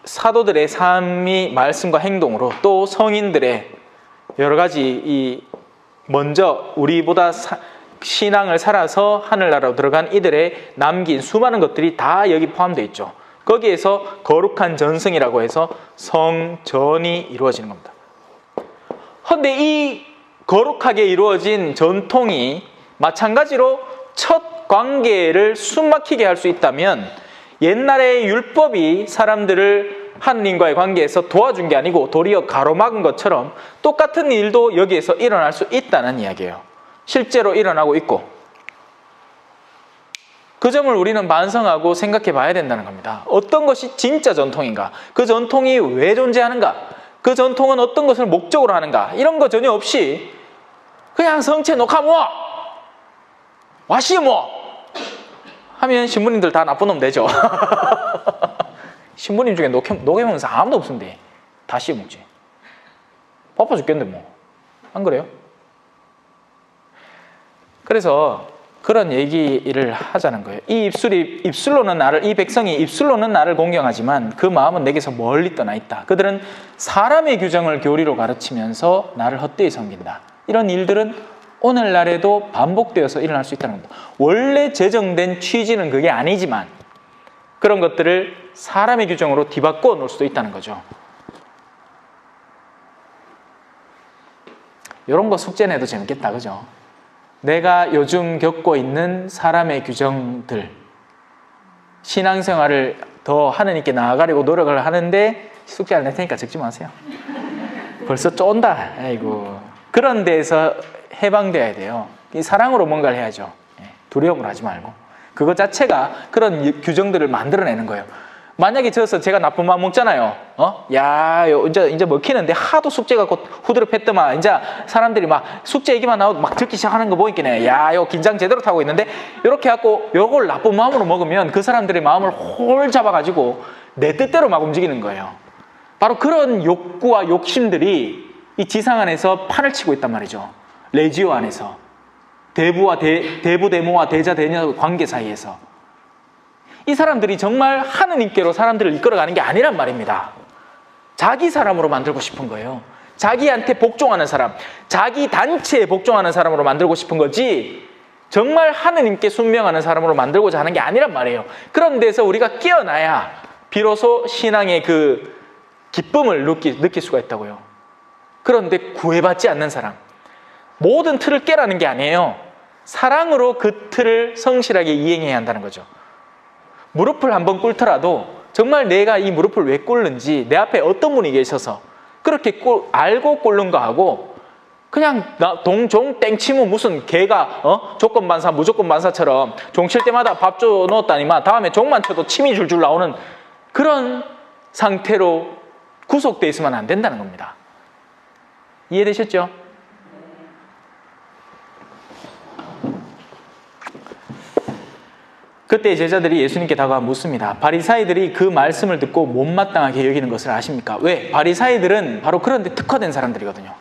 사도들의 삶이 말씀과 행동으로, 또 성인들의 여러 가지 먼저 우리보다 신앙을 살아서 하늘나라로 들어간 이들의 남긴 수많은 것들이 다 여기 포함되어 있죠. 거기에서 거룩한 전승이라고 해서 성전이 이루어지는 겁니다. 그런데 이 거룩하게 이루어진 전통이 마찬가지로 첫 관계를 숨막히게 할 수 있다면, 옛날의 율법이 사람들을 하느님과의 관계에서 도와준 게 아니고 도리어 가로막은 것처럼 똑같은 일도 여기에서 일어날 수 있다는 이야기예요. 실제로 일어나고 있고, 그 점을 우리는 반성하고 생각해 봐야 된다는 겁니다. 어떤 것이 진짜 전통인가? 그 전통이 왜 존재하는가? 그 전통은 어떤 것을 목적으로 하는가? 이런 거 전혀 없이 그냥 성체 녹화 뭐! 와시 뭐! 하면 신부님들 다 나쁜 놈 되죠. 신부님 중에 녹여먹는 아무도 없는데 다 씹어먹지. 바빠 죽겠는데 뭐. 안 그래요? 그래서 그런 얘기를 하자는 거예요. 이 백성이 입술로는 나를 공경하지만 그 마음은 내게서 멀리 떠나 있다. 그들은 사람의 규정을 교리로 가르치면서 나를 헛되이 섬긴다. 이런 일들은 오늘날에도 반복되어서 일어날 수 있다는 겁니다. 원래 제정된 취지는 그게 아니지만 그런 것들을 사람의 규정으로 뒤바꿔 놓을 수도 있다는 거죠. 이런 거 숙제 내도 재밌겠다, 그죠? 내가 요즘 겪고 있는 사람의 규정들, 신앙생활을 더 하느님께 나아가려고 노력을 하는데 숙제를 낼 테니까 적지 마세요. 벌써 쫀다. 아이고. 그런 데에서 해방돼야 돼요. 이 사랑으로 뭔가를 해야죠. 두려움으로 하지 말고. 그것 자체가 그런 규정들을 만들어내는 거예요. 만약에 저서 제가 나쁜 마음 먹잖아요. 야, 이제 먹히는데 하도 숙제 갖고 후드려 팼더만 이제 사람들이 막 숙제 얘기만 나오고 막 듣기 시작하는 거 보이겠네. 야, 요 긴장 제대로 타고 있는데 이렇게 갖고 요걸 나쁜 마음으로 먹으면 그 사람들의 마음을 홀 잡아가지고 내 뜻대로 막 움직이는 거예요. 바로 그런 욕구와 욕심들이 이 지상 안에서 판을 치고 있단 말이죠. 레지오 안에서. 대부대모와 대자대녀 관계 사이에서. 이 사람들이 정말 하느님께로 사람들을 이끌어가는 게 아니란 말입니다. 자기 사람으로 만들고 싶은 거예요. 자기한테 복종하는 사람, 자기 단체에 복종하는 사람으로 만들고 싶은 거지 정말 하느님께 순명하는 사람으로 만들고자 하는 게 아니란 말이에요. 그런 데서 우리가 깨어나야 비로소 신앙의 그 기쁨을 느낄 수가 있다고요. 그런데 구애받지 않는 사람, 모든 틀을 깨라는 게 아니에요. 사랑으로 그 틀을 성실하게 이행해야 한다는 거죠. 무릎을 한번 꿇더라도 정말 내가 이 무릎을 왜 꿇는지, 내 앞에 어떤 분이 계셔서 그렇게 알고 꿇는 거하고 그냥 동종 땡치면 무슨 개가 조건반사 무조건반사처럼 종 칠 때마다 밥 줘 넣었다니만 다음에 종만 쳐도 침이 줄줄 나오는 그런 상태로 구속되어 있으면 안 된다는 겁니다. 이해되셨죠? 그때 제자들이 예수님께 다가와 묻습니다. 바리사이들이 그 말씀을 듣고 못마땅하게 여기는 것을 아십니까? 왜? 바리사이들은 바로 그런 데 특화된 사람들이거든요.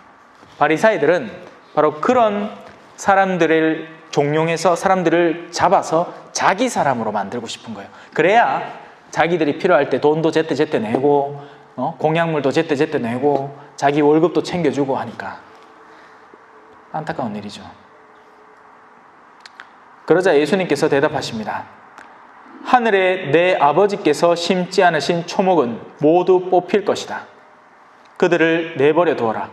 바리사이들은 바로 그런 사람들을 종용해서 사람들을 잡아서 자기 사람으로 만들고 싶은 거예요. 그래야 자기들이 필요할 때 돈도 제때제때 내고 공약물도 제때제때 내고 자기 월급도 챙겨주고 하니까 안타까운 일이죠. 그러자 예수님께서 대답하십니다. 하늘에 내 아버지께서 심지 않으신 초목은 모두 뽑힐 것이다. 그들을 내버려 두어라.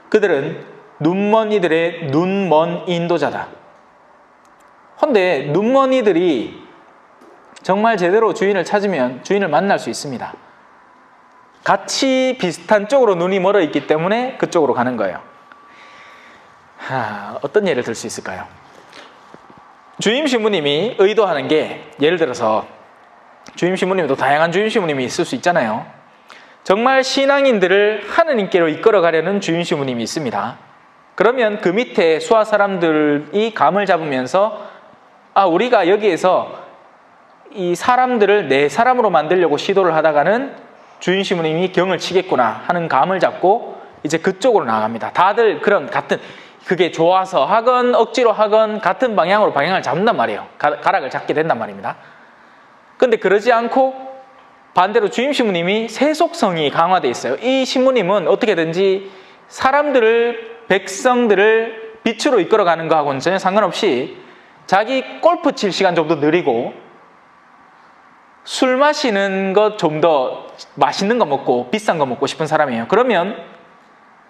그들은 눈먼 이들의 눈먼 인도자다. 헌데 눈먼 이들이 정말 제대로 주인을 찾으면 주인을 만날 수 있습니다. 같이 비슷한 쪽으로 눈이 멀어 있기 때문에 그쪽으로 가는 거예요. 어떤 예를 들 수 있을까요? 주임 신부님이 의도하는 게, 예를 들어서 주임 신부님도 다양한 주임 신부님이 있을 수 있잖아요. 정말 신앙인들을 하느님께로 이끌어가려는 주임 신부님이 있습니다. 그러면 그 밑에 수하 사람들이 감을 잡으면서 우리가 여기에서 이 사람들을 내 사람으로 만들려고 시도를 하다가는 주임 신부님이 경을 치겠구나 하는 감을 잡고 이제 그쪽으로 나갑니다. 다들 그런 같은, 그게 좋아서 하건 억지로 하건 같은 방향으로 방향을 잡는단 말이에요. 가락을 잡게 된단 말입니다. 근데 그러지 않고 반대로 주임 신부님이 세속성이 강화되어 있어요. 이 신부님은 어떻게든지 사람들을, 백성들을 빛으로 이끌어가는 거하고는 전혀 상관없이 자기 골프 칠 시간 좀 더 느리고 술 마시는 것 좀 더 맛있는 거 먹고 비싼 거 먹고 싶은 사람이에요. 그러면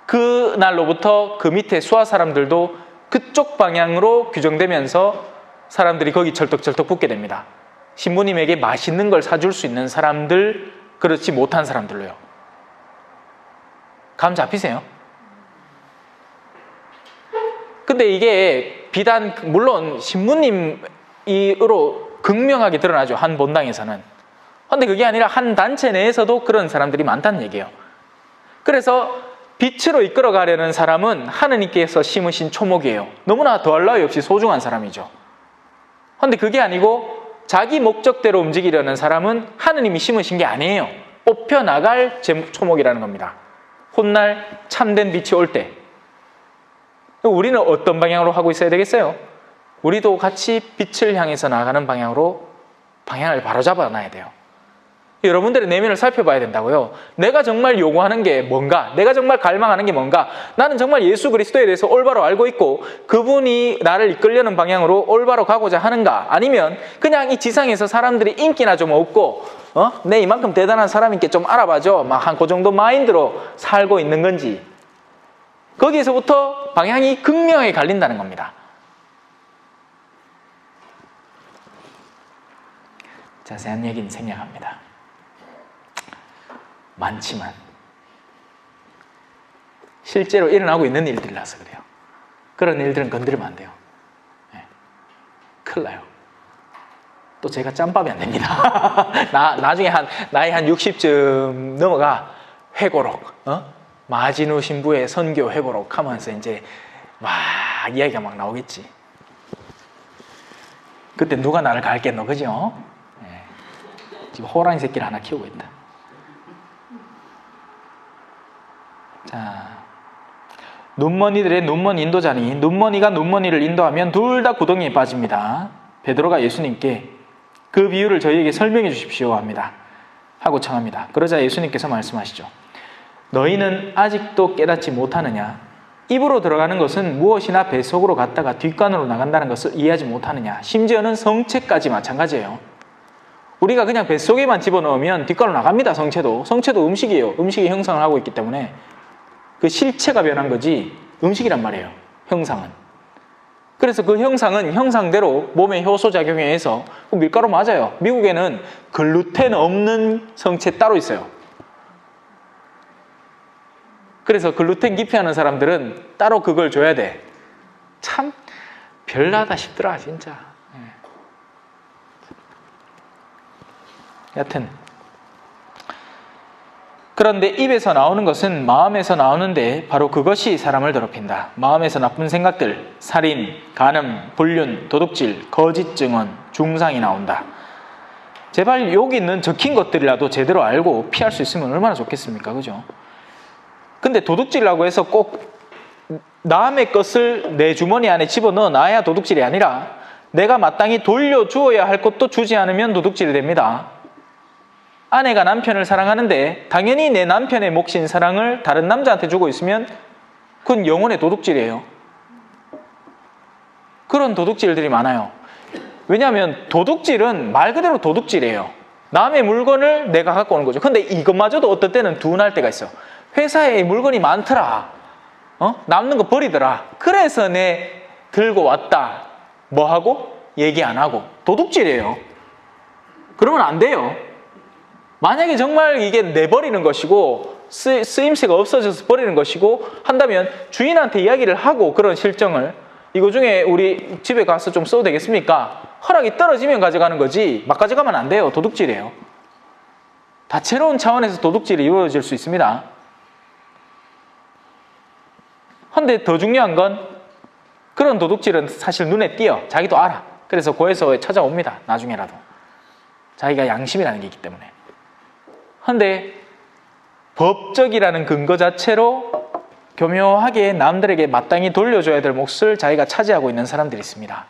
그 날로부터 그 밑에 수하 사람들도 그쪽 방향으로 규정되면서 사람들이 거기 철떡철떡 붙게 됩니다. 신부님에게 맛있는 걸 사줄 수 있는 사람들, 그렇지 못한 사람들로요. 감 잡히세요? 근데 이게 비단 물론 신부님으로 극명하게 드러나죠. 한 본당에서는. 그런데 그게 아니라 한 단체 내에서도 그런 사람들이 많다는 얘기예요. 그래서 빛으로 이끌어가려는 사람은 하느님께서 심으신 초목이에요. 너무나 더할 나위 없이 소중한 사람이죠. 그런데 그게 아니고 자기 목적대로 움직이려는 사람은 하느님이 심으신 게 아니에요. 뽑혀나갈 초목이라는 겁니다. 훗날 참된 빛이 올 때 우리는 어떤 방향으로 하고 있어야 되겠어요? 우리도 같이 빛을 향해서 나가는 방향으로 방향을 바로잡아 놔야 돼요. 여러분들의 내면을 살펴봐야 된다고요. 내가 정말 요구하는 게 뭔가, 내가 정말 갈망하는 게 뭔가, 나는 정말 예수 그리스도에 대해서 올바로 알고 있고 그분이 나를 이끌려는 방향으로 올바로 가고자 하는가, 아니면 그냥 이 지상에서 사람들이 인기나 좀 얻고 내 이만큼 대단한 사람인게 좀 알아봐줘 막 한 그 정도 마인드로 살고 있는 건지, 거기에서부터 방향이 극명하게 갈린다는 겁니다. 자세한 얘기는 생략합니다. 많지만 실제로 일어나고 있는 일들이라서 그래요. 그런 일들은 건드리면 안 돼요. 네. 큰일 나요. 또 제가 짬밥이 안 됩니다. 나중에 나이 한 60쯤 넘어가 회고록, 마진우 신부의 선교 회고록 하면서 이제 막 이야기가 막 나오겠지. 그때 누가 나를 갈겠노, 그죠? 네. 지금 호랑이 새끼를 하나 키우고 있다. 자, 눈머니들의 눈머니 인도자니 눈머니가 눈머니를 인도하면 둘 다 구덩이에 빠집니다. 베드로가 예수님께 그 비유를 저희에게 설명해 주십시오 합니다. 하고 청합니다. 그러자 예수님께서 말씀하시죠. 너희는 아직도 깨닫지 못하느냐? 입으로 들어가는 것은 무엇이나 뱃속으로 갔다가 뒷간으로 나간다는 것을 이해하지 못하느냐? 심지어는 성체까지 마찬가지예요. 우리가 그냥 뱃속에만 집어넣으면 뒷간으로 나갑니다. 성체도 음식이에요. 음식이 형상을 하고 있기 때문에 그 실체가 변한 거지 음식이란 말이에요. 형상은. 그래서 그 형상은 형상대로 몸에 효소작용에 의해서 밀가루 맞아요. 미국에는 글루텐 없는 성체 따로 있어요. 그래서 글루텐 기피하는 사람들은 따로 그걸 줘야 돼. 참 별나다 싶더라 진짜. 여튼 그런데 입에서 나오는 것은 마음에서 나오는데 바로 그것이 사람을 더럽힌다. 마음에서 나쁜 생각들, 살인, 간음, 불륜, 도둑질, 거짓 증언, 중상이 나온다. 제발 여기 있는 적힌 것들이라도 제대로 알고 피할 수 있으면 얼마나 좋겠습니까? 그죠? 근데 도둑질이라고 해서 꼭 남의 것을 내 주머니 안에 집어넣어 놔야 도둑질이 아니라 내가 마땅히 돌려주어야 할 것도 주지 않으면 도둑질이 됩니다. 아내가 남편을 사랑하는데 당연히 내 남편의 몫인 사랑을 다른 남자한테 주고 있으면 그건 영혼의 도둑질이에요. 그런 도둑질들이 많아요. 왜냐하면 도둑질은 말 그대로 도둑질이에요. 남의 물건을 내가 갖고 오는 거죠. 근데 이것마저도 어떨 때는 둔할 때가 있어. 회사에 물건이 많더라. 남는 거 버리더라. 그래서 내 들고 왔다. 뭐 하고? 얘기 안 하고. 도둑질이에요. 그러면 안 돼요. 만약에 정말 이게 내버리는 것이고 쓰임새가 없어져서 버리는 것이고 한다면 주인한테 이야기를 하고 그런 실정을 이거 중에 우리 집에 가서 좀 써도 되겠습니까? 허락이 떨어지면 가져가는 거지 막 가져가면 안 돼요. 도둑질이에요. 다채로운 차원에서 도둑질이 이루어질 수 있습니다. 근데 더 중요한 건 그런 도둑질은 사실 눈에 띄어. 자기도 알아. 그래서 고해서에 찾아옵니다. 나중에라도. 자기가 양심이라는 게 있기 때문에. 그런데 법적이라는 근거 자체로 교묘하게 남들에게 마땅히 돌려줘야 될 몫을 자기가 차지하고 있는 사람들이 있습니다.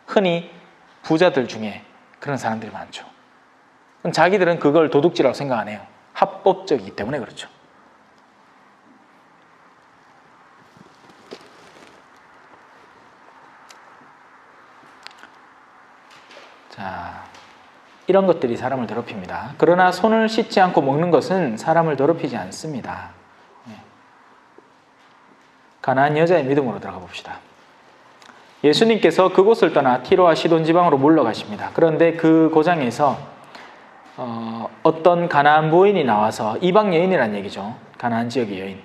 흔히 부자들 중에 그런 사람들이 많죠. 자기들은 그걸 도둑질이라고 생각 안 해요. 합법적이기 때문에 그렇죠. 자, 이런 것들이 사람을 더럽힙니다. 그러나 손을 씻지 않고 먹는 것은 사람을 더럽히지 않습니다. 가나안 여자의 믿음으로 들어가 봅시다. 예수님께서 그곳을 떠나 티로와 시돈 지방으로 물러가십니다. 그런데 그 고장에서 어떤 가나안 부인이 나와서 이방 여인이란 얘기죠. 가나안 지역의 여인.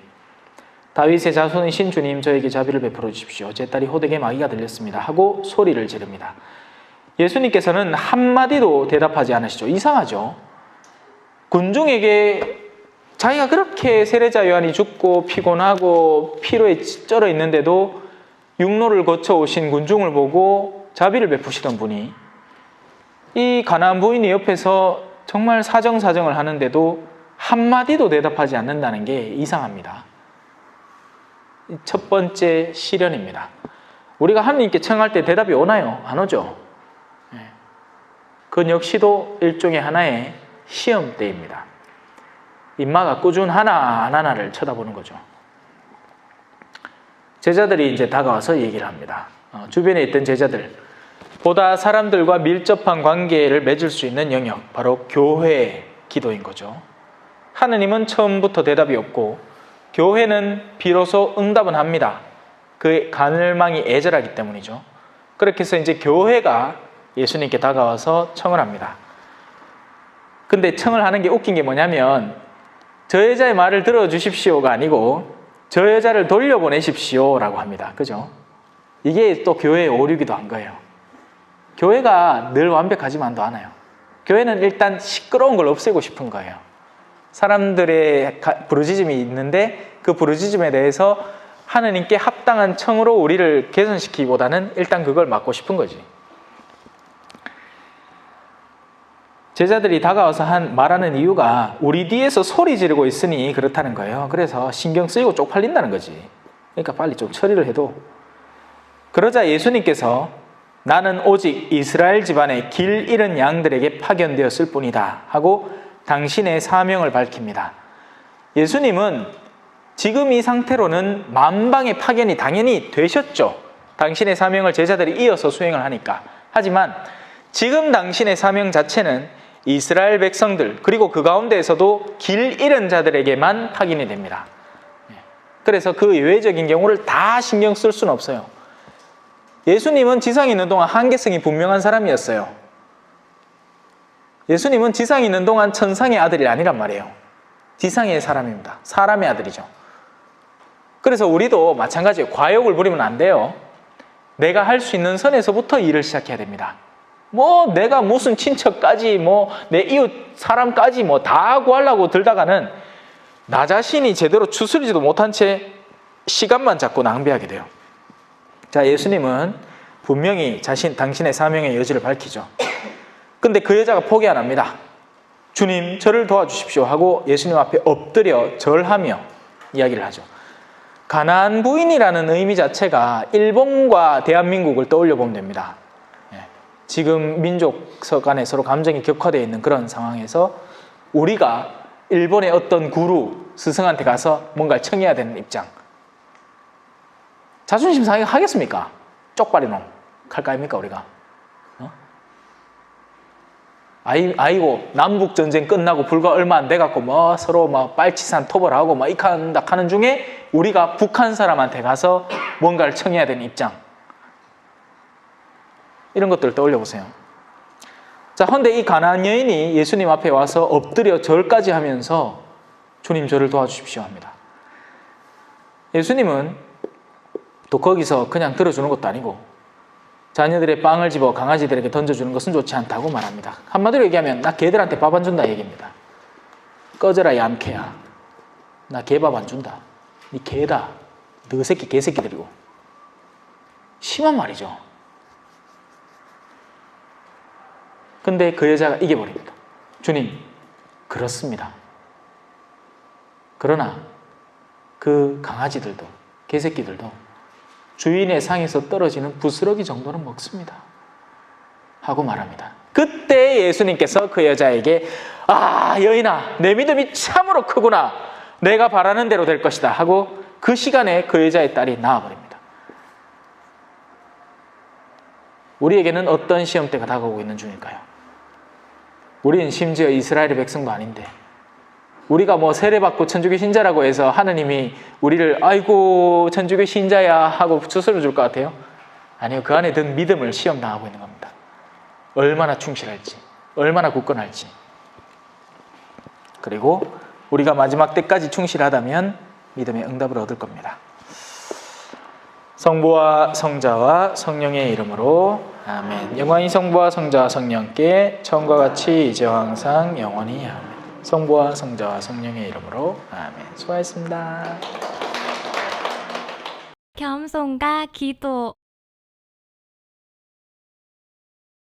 다윗의 자손이신 주님 저에게 자비를 베풀어 주십시오. 제 딸이 호되게 마귀가 들렸습니다. 하고 소리를 지릅니다. 예수님께서는 한마디도 대답하지 않으시죠. 이상하죠. 군중에게 자기가 그렇게 세례자 요한이 죽고 피곤하고 피로에 쩔어 있는데도 육로를 거쳐오신 군중을 보고 자비를 베푸시던 분이 이 가나안 부인이 옆에서 정말 사정사정을 하는데도 한마디도 대답하지 않는다는 게 이상합니다. 첫 번째 시련입니다. 우리가 하느님께 청할 때 대답이 오나요? 안 오죠. 그 역시도 일종의 하나의 시험대입니다. 인마가 꾸준하나 안 하나를 쳐다보는 거죠. 제자들이 이제 다가와서 얘기를 합니다. 주변에 있던 제자들, 보다 사람들과 밀접한 관계를 맺을 수 있는 영역, 바로 교회 기도인 거죠. 하느님은 처음부터 대답이 없고 교회는 비로소 응답은 합니다. 그 가늘망이 애절하기 때문이죠. 그렇게 해서 이제 교회가 예수님께 다가와서 청을 합니다. 근데 청을 하는 게 웃긴 게 뭐냐면 저 여자의 말을 들어주십시오가 아니고 저 여자를 돌려보내십시오라고 합니다. 그죠? 이게 또 교회의 오류기도 한 거예요. 교회가 늘 완벽하지만도 않아요. 교회는 일단 시끄러운 걸 없애고 싶은 거예요. 사람들의 부르짖음이 있는데 그 부르짖음에 대해서 하느님께 합당한 청으로 우리를 개선시키기보다는 일단 그걸 막고 싶은 거지. 제자들이 다가와서 말하는 이유가 우리 뒤에서 소리 지르고 있으니 그렇다는 거예요. 그래서 신경 쓰이고 쪽팔린다는 거지. 그러니까 빨리 좀 처리를 해도. 그러자 예수님께서 나는 오직 이스라엘 집안의 길 잃은 양들에게 파견되었을 뿐이다 하고 당신의 사명을 밝힙니다. 예수님은 지금 이 상태로는 만방의 파견이 당연히 되셨죠. 당신의 사명을 제자들이 이어서 수행을 하니까. 하지만 지금 당신의 사명 자체는 이스라엘 백성들 그리고 그 가운데에서도 길 잃은 자들에게만 파견이 됩니다. 그래서 그 예외적인 경우를 다 신경 쓸 수는 없어요. 예수님은 지상에 있는 동안 한계성이 분명한 사람이었어요. 예수님은 지상에 있는 동안 천상의 아들이 아니란 말이에요. 지상의 사람입니다. 사람의 아들이죠. 그래서 우리도 마찬가지예요. 과욕을 부리면 안 돼요. 내가 할 수 있는 선에서부터 일을 시작해야 됩니다. 내가 무슨 친척까지 내 이웃 사람까지 다 구하려고 들다가는 나 자신이 제대로 추스리지도 못한 채 시간만 자꾸 낭비하게 돼요. 자, 예수님은 분명히 당신의 사명의 여지를 밝히죠. 근데 그 여자가 포기 안 합니다. 주님, 저를 도와주십시오 하고 예수님 앞에 엎드려 절하며 이야기를 하죠. 가나안 부인이라는 의미 자체가 일본과 대한민국을 떠올려 보면 됩니다. 지금 민족 간에 서로 감정이 격화되어 있는 그런 상황에서 우리가 일본의 어떤 구루, 스승한테 가서 뭔가를 청해야 되는 입장. 자존심 상해 하겠습니까? 쪽발이 놈. 갈까입니까 우리가? 아이고 남북전쟁 끝나고 불과 얼마 안 돼갖고 서로 빨치산 토벌하고 이칸다 하는 중에 우리가 북한 사람한테 가서 뭔가를 청해야 되는 입장. 이런 것들을 떠올려 보세요. 자, 그런데 이 가나안 여인이 예수님 앞에 와서 엎드려 절까지 하면서 주님 저를 도와주십시오 합니다. 예수님은 또 거기서 그냥 들어주는 것도 아니고 자녀들의 빵을 집어 강아지들에게 던져주는 것은 좋지 않다고 말합니다. 한마디로 얘기하면 나 개들한테 밥 안 준다 얘기입니다. 꺼져라 얌캐야. 나 개밥 안 준다. 니 개다. 너 새끼 개새끼들이고. 심한 말이죠. 근데 그 여자가 이겨버립니다. 주님, 그렇습니다. 그러나 그 강아지들도 개새끼들도 주인의 상에서 떨어지는 부스러기 정도는 먹습니다. 하고 말합니다. 그때 예수님께서 그 여자에게 여인아, 내 믿음이 참으로 크구나. 내가 바라는 대로 될 것이다. 하고 그 시간에 그 여자의 딸이 나와버립니다. 우리에게는 어떤 시험대가 다가오고 있는 중일까요? 우리는 심지어 이스라엘의 백성도 아닌데 우리가 세례받고 천주교 신자라고 해서 하느님이 우리를 아이고 천주교 신자야 하고 추스려 줄 것 같아요? 아니요. 그 안에 든 믿음을 시험당하고 있는 겁니다. 얼마나 충실할지, 얼마나 굳건할지. 그리고 우리가 마지막 때까지 충실하다면 믿음의 응답을 얻을 겁니다. 성부와 성자와 성령의 이름으로 아멘. 영광이 성부와 성자와 성령께 처음과 같이 이제와 항상 영원히 아멘. 성부와 성자와 성령의 이름으로 아멘. 수고하셨습니다. 겸손과 기도